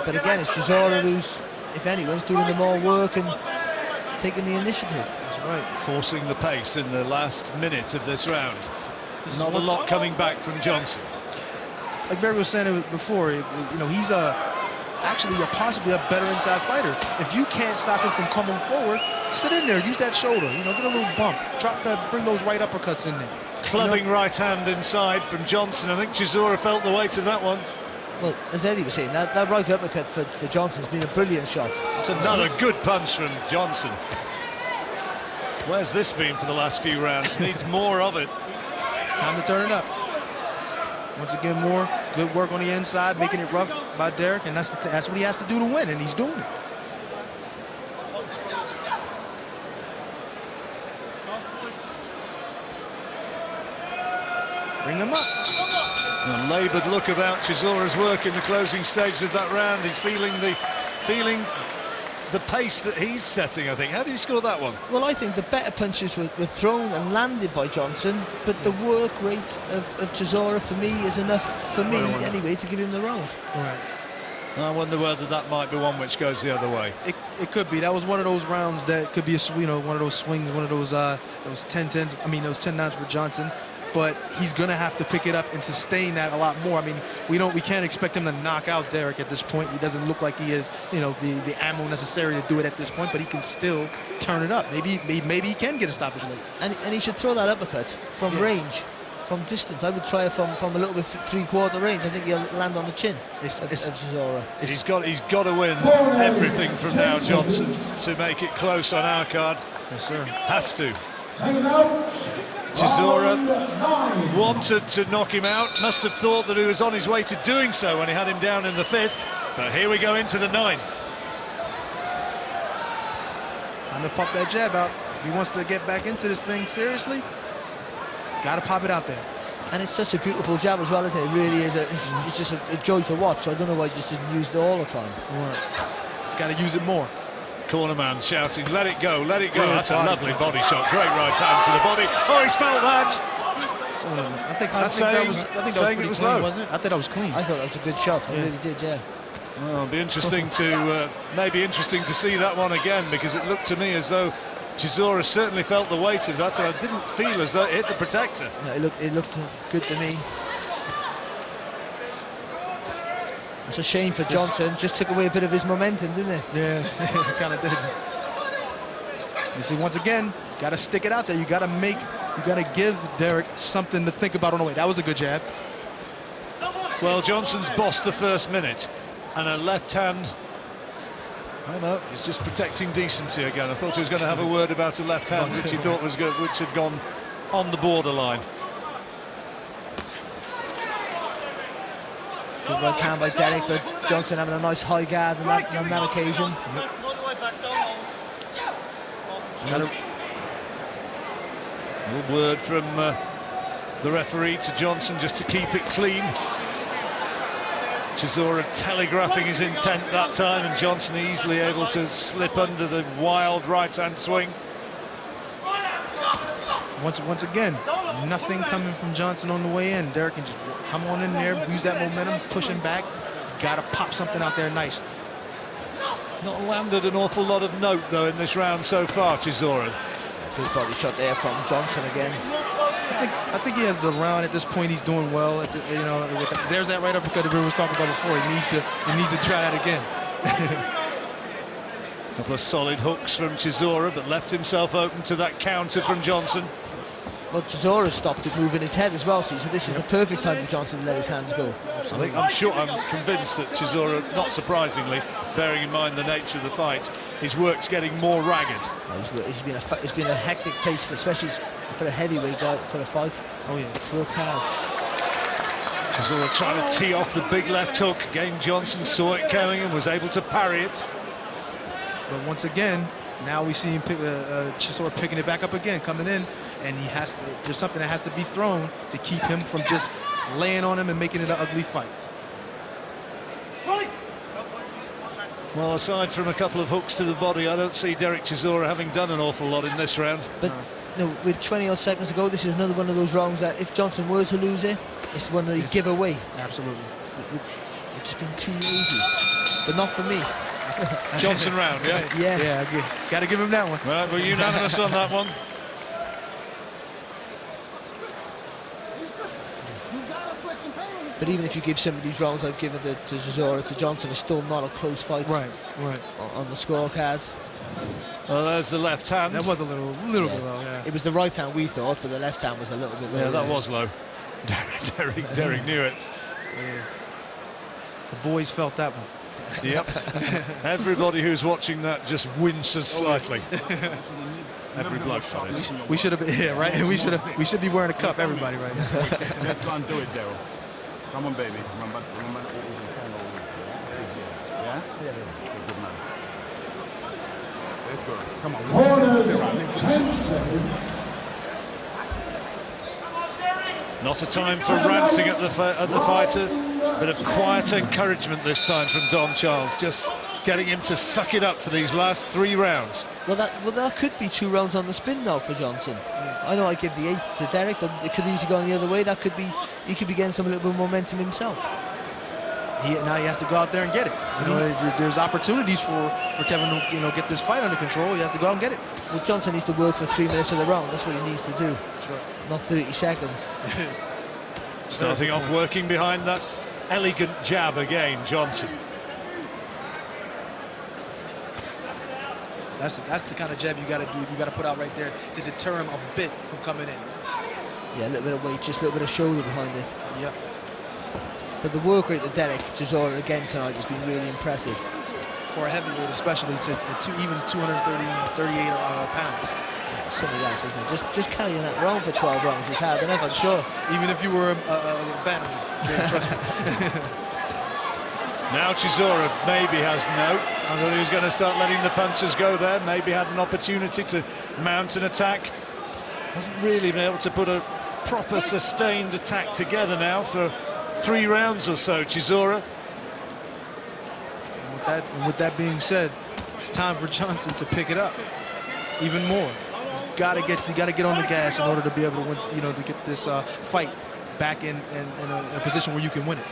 But again, it's Chisora who's if anyone's doing the more work and taking the initiative. That's right. Forcing the pace in the last minute of this round. Not a lot coming back from Johnson. Like Barry was saying it before, you know, he's actually possibly a better inside fighter. If you can't stop him from coming forward, sit in there, use that shoulder, you know, get a little bump, bring those right uppercuts in there. Clubbing right hand inside from Johnson. I think Chisora felt the weight of that one. Well, as Eddie was saying, that right uppercut for Johnson has been a brilliant shot. It's another good punch from Johnson. Where's this been for the last few rounds? Needs more of it. Time to turn it up. Once again, more good work on the inside, making it rough by Derek, and that's what he has to do to win, and he's doing it. Bring them up. A laboured look about Chisora's work in the closing stages of that round. He's feeling the pace that he's setting, I think. How did he score that one? Well, I think the better punches were thrown and landed by Johnson, but the work rate of Chisora for me is enough for me anyway to give him the round. Right. I wonder whether that might be one which goes the other way. It could be. That was one of those rounds that could be one of those swings, one of those 10-10s. I mean, those 10-9s for Johnson. But he's gonna have to pick it up and sustain that a lot more. I mean, we can't expect him to knock out Derek at this point. He doesn't look like he has, you know, the ammo necessary to do it at this point. But he can still turn it up. Maybe he can get a stoppage late. And he should throw that uppercut from range, from distance. I would try it from a little bit three-quarter range. I think he'll land on the chin of Chisora. He's got to win everything from now, Johnson, to make it close on our card. Yes, sir. Has to. Chisora wanted to knock him out, must have thought that he was on his way to doing so when he had him down in the 5th, but here we go into the 9th. Time to pop that jab out. If he wants to get back into this thing seriously, gotta pop it out there. And it's such a beautiful jab as well, isn't it? It really is. It's just a joy to watch. I don't know why he just didn't use it all the time. Right. Just gotta use it more. Cornerman shouting, let it go, let it go. That's a lovely body shot. Great right hand to the body. Oh, he's felt that. I think that was pretty clean, wasn't it? I thought that was clean. I thought that was a good shot. I really did, yeah. Well, it'll be interesting to maybe interesting to see that one again, because it looked to me as though Chisora certainly felt the weight of that, and I didn't feel as though it hit the protector. No, it looked good to me. It's a shame for Johnson. Just took away a bit of his momentum, didn't it? Yeah, it kind of did. You see, once again, got to stick it out there. You got to give Derek something to think about on the way. That was a good jab. Well, Johnson's bossed the first minute, and a left hand. I know, he's just protecting decency again. I thought he was going to have a word about a left hand, which he thought was good, which had gone on the borderline. Good right hand by Derek, but Johnson having a nice high guard on that occasion. A word from the referee to Johnson just to keep it clean. Chisora telegraphing his intent that time, and Johnson easily able to slip under the wild right-hand swing. Once again, nothing coming from Johnson on the way in. Derek can just come on in there, use that momentum, push him back. Got to pop something out there nice. Not landed an awful lot of note, though, in this round so far, Chisora. Good body shot there from Johnson again. I think he has the round at this point. He's doing well. There's that right uppercut that we was talking about before. He needs to try that again. A couple of solid hooks from Chisora, but left himself open to that counter from Johnson. Well, Chisora stopped it moving his head as well, so this is the perfect time for Johnson to let his hands go. I'm convinced that Chisora, not surprisingly, bearing in mind the nature of the fight, his work's getting more ragged. It's been a hectic pace, especially for a heavyweight guy for a fight. Oh yeah, it's worked hard. Chisora trying to tee off the big left hook. Again, Johnson saw it coming and was able to parry it. But once again, now we see him Chisora picking it back up again, coming in, and there's something that has to be thrown to keep him from just laying on him and making it an ugly fight. Well, aside from a couple of hooks to the body, I don't see Derek Chisora having done an awful lot in this round. But no, with 20-odd seconds to go, this is another one of those rounds that if Johnson were to lose it, it's one that he'd give away. Absolutely. It's been too easy, but not for me. Johnson round, yeah? Yeah. Got to give him that one. Well, we're unanimous on that one. But even if you give some of these rounds I've given to Chisora, to Johnson, it's still not a close fight. Right. On the scorecards. Well, there's the left hand. That was a little bit low, yeah. It was the right hand we thought, but the left hand was a little bit low. Yeah, that was low. Derek knew it. Yeah. The boys felt that one. Yep. Everybody who's watching that just winces slightly. Every bloke does. We should have been here, right? We should be wearing a cup, everybody, right now. Let's go and do it, Daryl. Come on, baby. Remember it is a sign over. Yeah? Yeah. Good man. Let's go. Come on. Corner 10 seconds. Not a time for ranting at the fighter. Bit of quiet encouragement this time from Don Charles, just getting him to suck it up for these last 3 rounds. Well, that could be 2 rounds on the spin now for Johnson. I know I give the 8th to Derek, but it could easily go on the other way. That could be, he could be getting some little bit of momentum himself. Now he has to go out there and get it. You know, there's opportunities for Kevin to get this fight under control. He has to go out and get it. Well, Johnson needs to work for 3 minutes of the round. That's what he needs to do. Sure. Not 30 seconds. Starting off working behind that elegant jab again, Johnson. That's the kind of jab you got to do. You got to put out right there to deter him a bit from coming in. Yeah, a little bit of weight, just a little bit of shoulder behind it. Yep. But the work rate that Derek Chisora again tonight has been really impressive. For a heavyweight, especially even 238 pounds. Something else, isn't it? Just carrying that around for 12 rounds is hard enough, I'm sure. Even if you were a bantamweight, trust me. Now Chisora maybe has I thought he was going to start letting the punches go there. Maybe had an opportunity to mount an attack. Hasn't really been able to put a proper sustained attack together now for 3 rounds or so, Chisora. And with that being said, it's time for Johnson to pick it up even more. You got to get on the gas in order to be able to win, to get this fight back in a position where you can win it.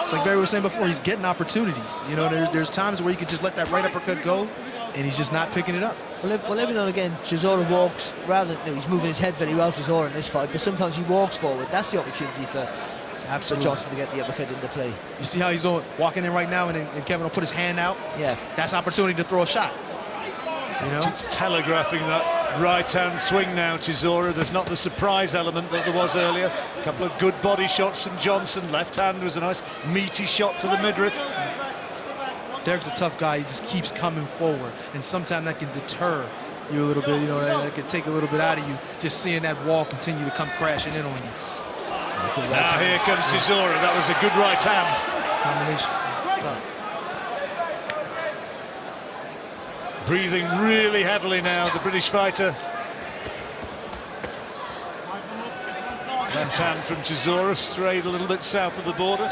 It's like Barry was saying before, he's getting opportunities. You know, there's times where you can just let that right uppercut go, and he's just not picking it up. Well, every now and again, Chisora walks, rather than, he's moving his head very well, Chisora, in this fight, but sometimes he walks forward. That's the opportunity for Johnson to get the uppercut into play. You see how he's walking in right now, and Kevin will put his hand out? Yeah. That's opportunity to throw a shot. You know? It's telegraphing that right-hand swing now, Chisora. There's not the surprise element that there was earlier. A couple of good body shots from Johnson. Left hand was a nice meaty shot to the midriff. Derek's a tough guy. He just keeps coming forward, and sometimes that can deter you a little bit. You know, that could take a little bit out of you, just seeing that wall continue to come crashing in on you. Now here comes Chisora. That was a good right hand. Combination. Breathing really heavily now, the British fighter. Left hand from Chisora, strayed a little bit south of the border.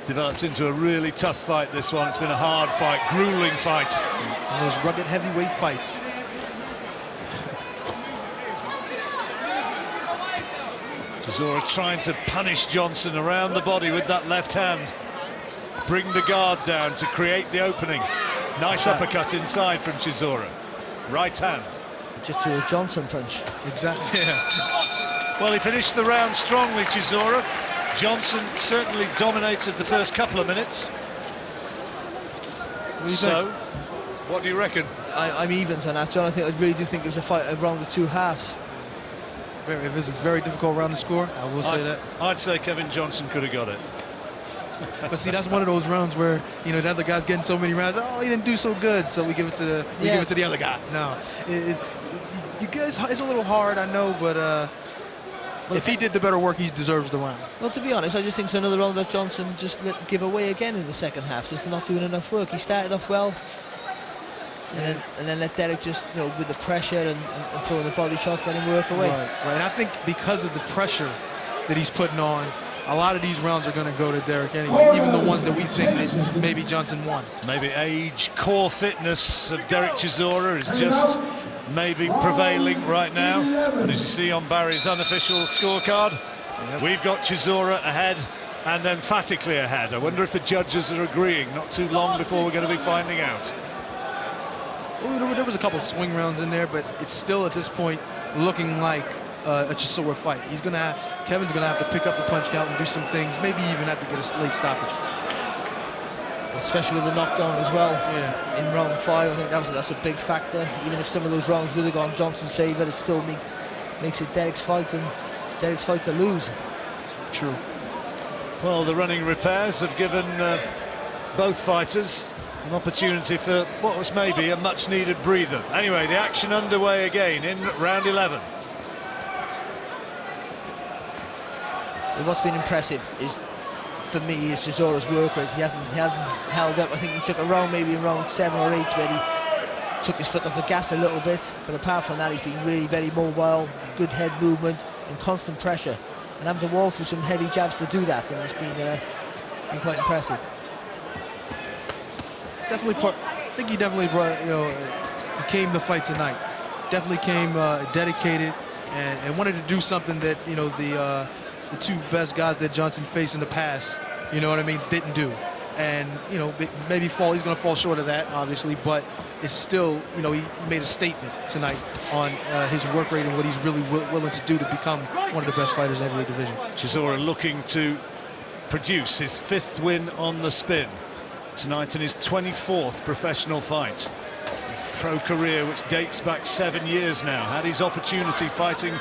Developed into a really tough fight, this one. It's been a hard fight, grueling fight. And those rugged heavyweight fights. Chisora trying to punish Johnson around the body with that left hand. Bring the guard down to create the opening. Nice uppercut inside from Chisora. Right hand. Just to a Johnson punch. Exactly. Yeah. Well, he finished the round strongly, Chisora. Johnson certainly dominated the first couple of minutes. What do you reckon? I'm evens on that, John. I really do think it was a fight around the 2 halves. This is a very difficult round to score. I will say that. I'd say Kevin Johnson could have got it. But see, that's one of those rounds where, you know, the other guy's getting so many rounds. Oh, he didn't do so good, so we give it to the other guy. No, you guys, it's a little hard, I know, but if he did the better work, he deserves the round. Well, to be honest, I just think it's another round that Johnson just give away again in the second half, just not doing enough work. He started off well, and then let Derek just, you know, with the pressure and throwing the body shots, let him work away. Right. And I think because of the pressure that he's putting on, a lot of these rounds are going to go to Derek anyway, even the ones that we think that maybe Johnson won. Maybe age, core fitness of Derek Chisora is just maybe prevailing right now. And as you see on Barry's unofficial scorecard, we've got Chisora ahead and emphatically ahead. I wonder if the judges are agreeing. Not too long before we're going to be finding out. Well, there was a couple swing rounds in there, but it's still at this point looking like a Chisora fight. Kevin's gonna have to pick up the punch count and do some things, maybe even have to get a late stoppage. Especially with the knockdown as well. Yeah. In round 5, I think that's a big factor. Even if some of those rounds would have gone Johnson's favour, it still makes it Derek's fight to lose. True. Well, the running repairs have given both fighters an opportunity for what was maybe a much-needed breather. Anyway, the action underway again in round 11. What's been impressive is, for me, is Chisora's work rate. He hasn't held up. I think he took a round, maybe in round 7 or 8, where he took his foot off the gas a little bit. But apart from that, he's been really very mobile, good head movement, and constant pressure. And having to walk through some heavy jabs to do that, and it's been quite impressive. I think he definitely brought, he came to fight tonight. Definitely came dedicated and wanted to do something that, the two best guys that Johnson faced in the past, didn't do. And, maybe he's going to fall short of that, obviously, but it's still, he made a statement tonight on his work rate and what he's really willing to do to become one of the best fighters in the heavyweight division. Chisora looking to produce his 5th win on the spin tonight in his 24th professional fight. Pro career which dates back 7 years now. Had his opportunity fighting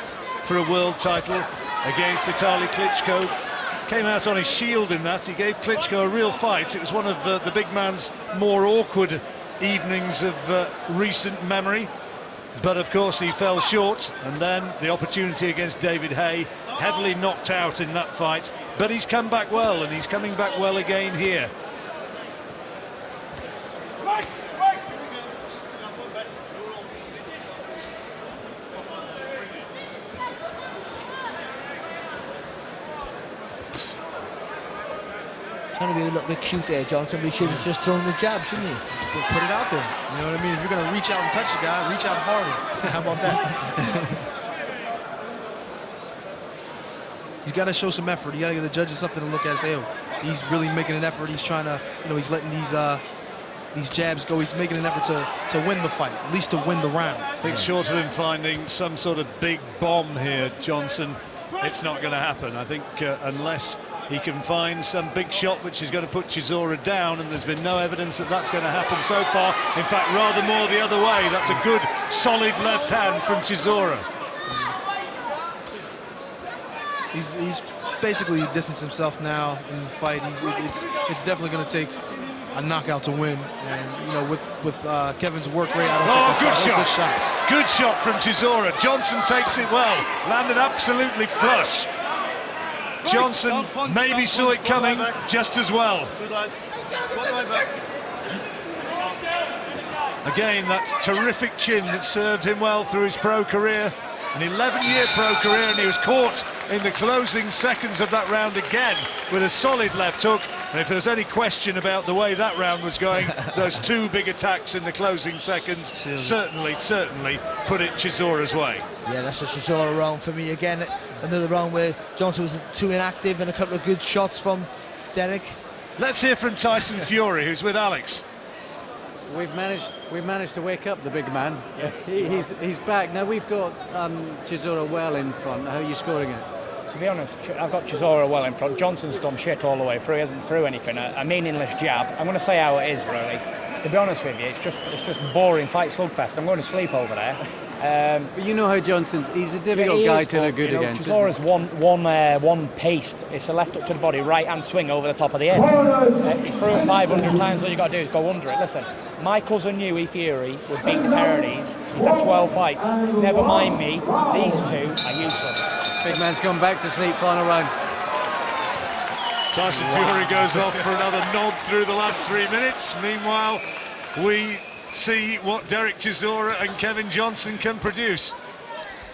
for a world title against Vitaly Klitschko. Came out on his shield in that. He gave Klitschko a real fight. It was one of the big man's more awkward evenings of recent memory. But of course he fell short, and then the opportunity against David Haye, heavily knocked out in that fight. But he's come back well, and he's coming back well again here. Trying to be a little bit cute there, Johnson, but he should have just thrown the jab, shouldn't he? Put it out there. You know what I mean? If you're going to reach out and touch a guy, reach out harder. How about that? He's got to show some effort. You got to give the judges something to look at and say, oh, he's really making an effort. He's trying to, he's letting these jabs go. He's making an effort to win the fight, at least to win the round. I think short of him finding some sort of big bomb here, Johnson, it's not going to happen. I think unless he can find some big shot which is going to put Chisora down, and there's been no evidence that that's going to happen so far. In fact, rather more the other way. That's a good, solid left hand from Chisora. He's basically distanced himself now in the fight. It's definitely going to take a knockout to win, and with Kevin's work rate, I don't think that's good shot. Good shot from Chisora. Johnson takes it well, landed absolutely flush. Johnson maybe saw it coming just as well. Again, that terrific chin that served him well through his pro career. An 11-year pro career, and he was caught in the closing seconds of that round again with a solid left hook. And if there's any question about the way that round was going, those 2 big attacks in the closing seconds certainly put it Chisora's way. Yeah, that's a Chisora round for me. Again, another round where Johnson was too inactive, and a couple of good shots from Derek. Let's hear from Tyson Fury, who's with Alex. We've managed to wake up the big man. Yeah. He's back. Now we've got Chisora well in front. How are you scoring it? To be honest, I've got Chisora well in front. Johnson's done shit all the way through. He hasn't threw anything. A meaningless jab. I'm going to say how it is, really. To be honest with you, it's just boring fight slugfest. I'm going to sleep over there. But you know how he's a difficult guy to look good against. Chisora's one paced. It's a left hook to the body, right hand swing over the top of the head. He threw it 500 times. All you got to do is go under it. Listen, my cousin knew Fury would beat the Parodies. He's had 12 fights. Never mind me. These 2 are useless. Big man's gone back to sleep. Final round. Tyson Fury goes off for another nod through the last 3 minutes. Meanwhile, we see what Derek Chisora and Kevin Johnson can produce.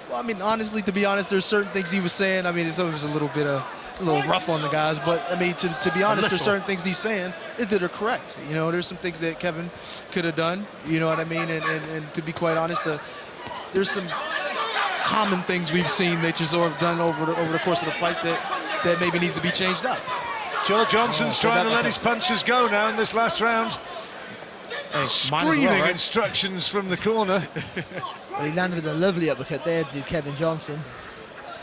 Well, I mean, honestly, to be honest, there's certain things he was saying. I mean, some of it was a little bit of a little rough on the guys, but I mean, to be honest, there's certain things he's saying that are correct. You know, there's some things that Kevin could have done. You know what I mean? And to be quite honest, there's some common things we've seen that Chisora have done over the course of the fight that maybe needs to be changed up. Joe Johnson's trying to let his punches go now in this last round. Hey, Screaming well, right? instructions from the corner. Well, he landed with a lovely uppercut there, did Kevin Johnson.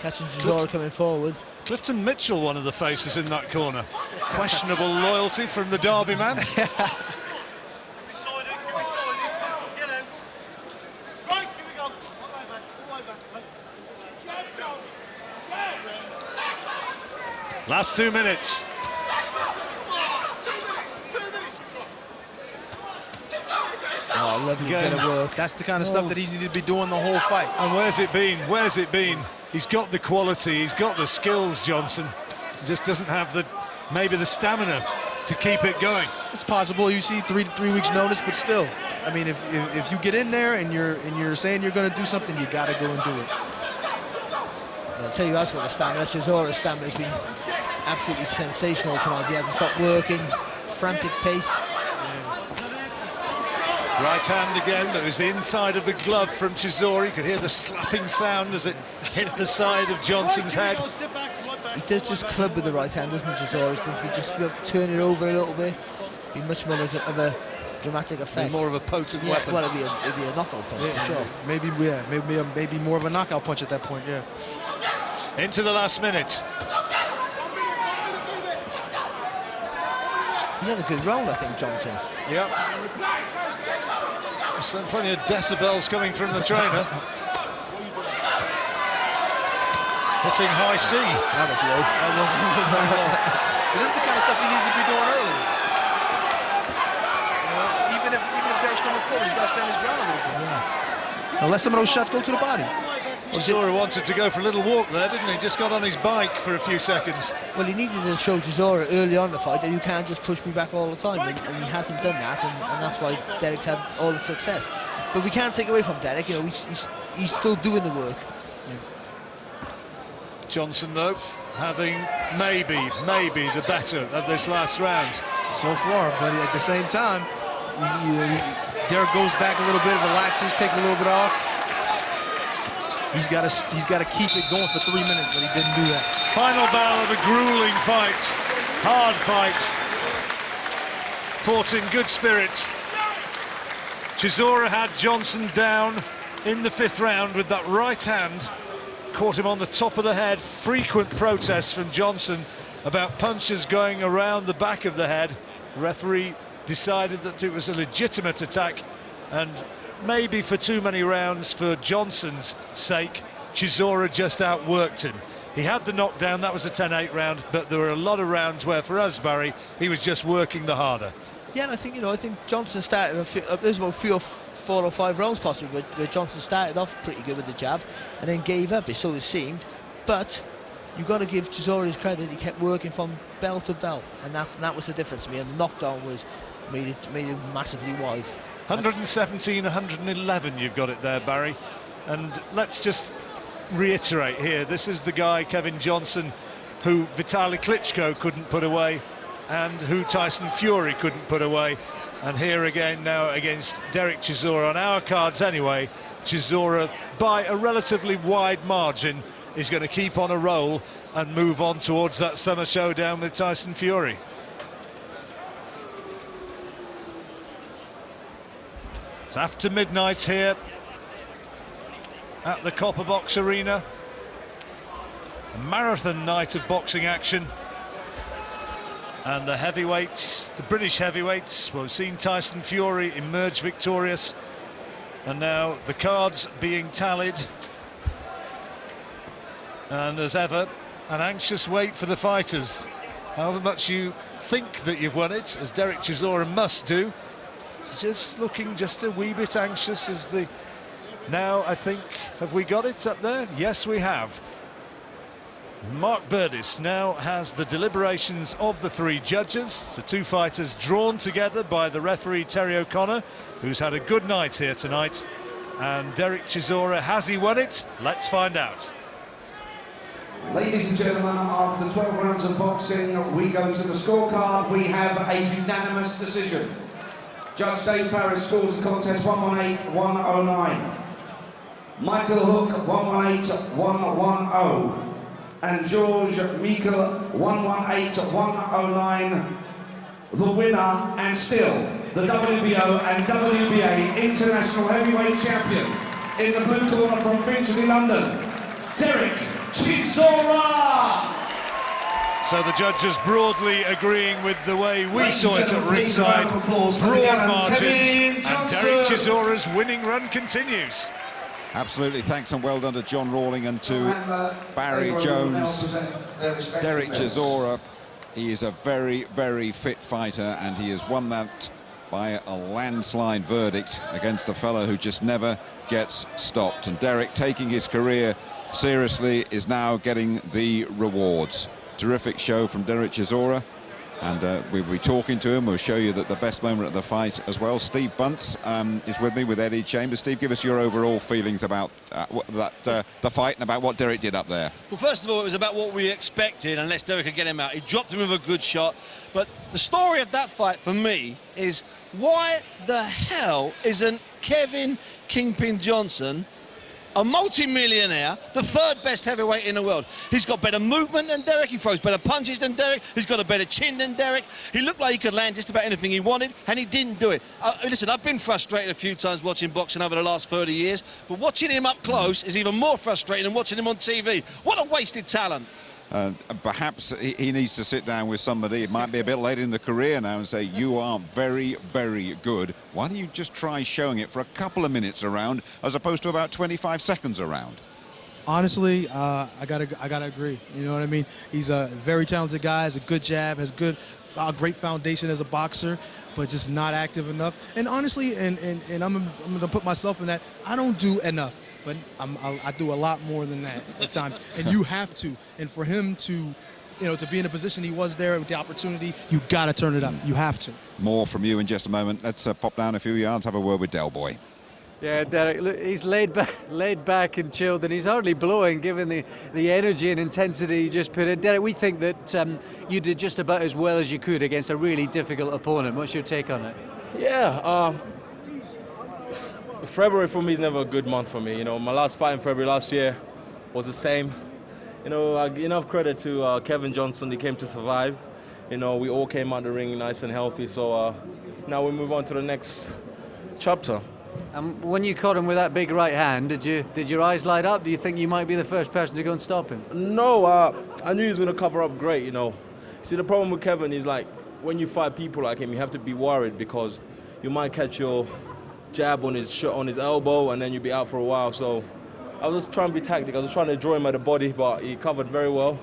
Catching Chisora coming forward. Clifton Mitchell, one of the faces in that corner. Questionable loyalty from the Derby man. Last 2 minutes. Oh, lovely bit of work. That's the kind of stuff that he's needed to be doing the whole fight. And where's it been? Where's it been? He's got the quality, he's got the skills, Johnson. Just doesn't have maybe the stamina to keep it going. It's possible you see 3 weeks notice, but still, I mean, if you get in there and you're saying you're going to do something, you got to go and do it. I'll tell you that's what the stamina. Chisora's stamina has been absolutely sensational tonight. He hasn't stopped working, frantic pace. Right hand again, that was the inside of the glove from Chisora. You could hear the slapping sound as it hit the side of Johnson's head. He does just club with the right hand, doesn't he, Chisora? I think he'd just be able to turn it over a little bit. Be much more of a dramatic effect. More of a potent weapon. Well, it'd be a knockout punch for sure. Maybe more of a knockout punch at that point, yeah. Into the last minute. He had a good round, I think, Johnson. Yep. So plenty of decibels coming from the trainer. Hitting high C. That was low. That wasn't low. So this is the kind of stuff he needed to be doing earlier. Even if Derek's coming forward, he's got to stand his ground a little bit. Yeah. Now let some of those shots go to the body. Chisora wanted to go for a little walk there, didn't he? Just got on his bike for a few seconds. Well, he needed to show Chisora early on in the fight that you can't just push me back all the time, and he hasn't done that, and that's why Derek's had all the success. But we can't take away from Derek. You know, he's still doing the work. Johnson, though, having maybe the better of this last round. So far, but at the same time, Derek goes back a little bit, relaxes, takes a little bit off. He's got to keep it going for 3 minutes, but he didn't do that. Final battle of a grueling fight, hard fight, fought in good spirits. Chisora had Johnson down in the 5th round with that right hand, caught him on the top of the head. Frequent protests from Johnson about punches going around the back of the head. The referee decided that it was a legitimate attack, and maybe for too many rounds for Johnson's sake, Chisora just outworked him. He had the knockdown, that was a 10-8 round, but there were a lot of rounds where, for us, Barry, he was just working the harder. Yeah, and I think Johnson started. There's about 4 or 5 rounds possibly where Johnson started off pretty good with the jab, and then gave up. So it seemed, but you've got to give Chisora his credit. He kept working from bell to bell, and that was the difference to me. And the knockdown made it massively wide. 117, 111, you've got it there, Barry. And let's just reiterate here, this is the guy, Kevin Johnson, who Vitaly Klitschko couldn't put away and who Tyson Fury couldn't put away. And here again now against Derek Chisora, on our cards anyway, Chisora, by a relatively wide margin, is going to keep on a roll and move on towards that summer showdown with Tyson Fury. After midnight here at the Copper Box Arena, a marathon night of boxing action, and the heavyweights, the British heavyweights, well, we've seen Tyson Fury emerge victorious, and now the cards being tallied, and as ever, an anxious wait for the fighters. However much you think that you've won it, as Derek Chisora must do, just looking just a wee bit anxious as the... Now, I think, have we got it up there? Yes, we have. Mark Burdis now has the deliberations of the 3 judges, the 2 fighters drawn together by the referee Terry O'Connor, who's had a good night here tonight. And Derek Chisora, has he won it? Let's find out. Ladies and gentlemen, after 12 rounds of boxing, we go to the scorecard. We have a unanimous decision. Judge Dave Paris scores the contest 118-109. Michael Hook 118-110. And George Meikle 118-109. The winner and still the WBO and WBA International Heavyweight Champion in the blue corner from Finchley, London, Derek Chisora! So the judges broadly agreeing with the way we saw it at ringside. Broad margins, and Derek Chisora's winning run continues. Absolutely, thanks and well done to John Rawling and to Barry Jones. Derek Chisora, he is a very, very fit fighter, and he has won that by a landslide verdict against a fellow who just never gets stopped. And Derek, taking his career seriously, is now getting the rewards. Terrific show from Derek Chisora, and we'll be talking to him. We'll show you that the best moment of the fight as well. Steve Bunce is with me with Eddie Chambers. Steve, give us your overall feelings about the fight and about what Derek did up there. Well, first of all, it was about what we expected, unless Derek could get him out. He dropped him with a good shot. But the story of that fight for me is, why the hell isn't Kevin Kingpin Johnson a multi-millionaire, the third best heavyweight in the world? He's got better movement than Derek, he throws better punches than Derek, he's got a better chin than Derek. He looked like he could land just about anything he wanted, and he didn't do it. Listen, I've been frustrated a few times watching boxing over the last 30 years, but watching him up close is even more frustrating than watching him on TV. What a wasted talent. Perhaps he needs to sit down with somebody. It might be a bit late in the career now and say, you are very, very good. Why don't you just try showing it for a couple of minutes around as opposed to about 25 seconds around? Honestly, I gotta agree. You know what I mean? He's a very talented guy, has a good jab, has great foundation as a boxer, but just not active enough. And honestly, and I'm gonna put myself in that, I don't do enough. But I do a lot more than that at times, and you have to. And for him to, to be in a position he was there with the opportunity, you got to turn it up. You have to. More from you in just a moment. Let's pop down a few yards, have a word with Del Boy. Yeah, Derek, look, he's laid back and chilled, and he's hardly blowing given the energy and intensity he just put in. Derek, we think that you did just about as well as you could against a really difficult opponent. What's your take on it? Yeah. February for me is never a good month for me. My last fight in February last year was the same. I give enough credit to Kevin Johnson. He came to survive. We all came out the ring nice and healthy. So now we move on to the next chapter. When you caught him with that big right hand, did your eyes light up? Do you think you might be the first person to go and stop him? No, I knew he was going to cover up great. See, the problem with Kevin is, like, when you fight people like him, you have to be worried because you might catch your jab on his elbow and then you'll be out for a while. So I was just trying to be tactical. I was trying to draw him at the body, but he covered very well.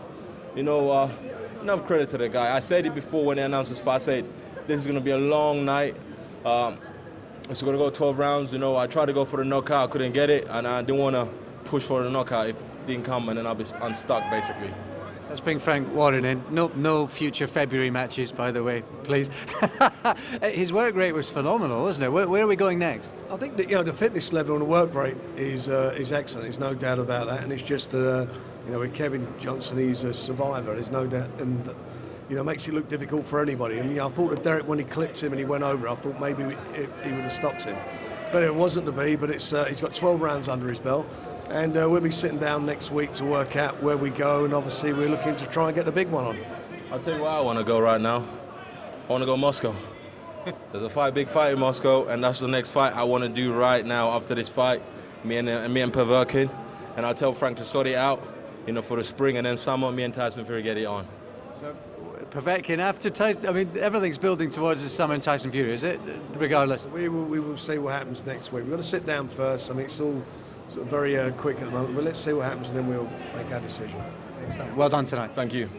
Enough credit to the guy. I said it before when they announced this fight. I said this is going to be a long night. It's going to go 12 rounds. I tried to go for the knockout, I couldn't get it, and I didn't want to push for the knockout if it didn't come, and then I'll be unstuck basically. Let's bring Frank Warren in. No future February matches, by the way, please. His work rate was phenomenal, wasn't it? Where are we going next? I think that the fitness level and the work rate is excellent. There's no doubt about that. And it's just with Kevin Johnson, he's a survivor. There's no doubt, and makes it look difficult for anybody. And I thought of Derek when he clipped him and he went over. I thought maybe he would have stopped him, but it wasn't to be. But he's got 12 rounds under his belt. And we'll be sitting down next week to work out where we go, and obviously we're looking to try and get the big one on. I'll tell you where I want to go right now. I want to go Moscow. There's a big fight in Moscow, and that's the next fight I want to do right now after this fight, me and Perverkin. And I'll tell Frank to sort it out, for the spring, and then summer, me and Tyson Fury get it on. So, Perverkin after Tyson, everything's building towards the summer and Tyson Fury, is it? Regardless. We will see what happens next week. We've got to sit down first. It's all sort of very quick at the moment, but let's see what happens and then we'll make our decision. Excellent. Well done tonight. Thank you.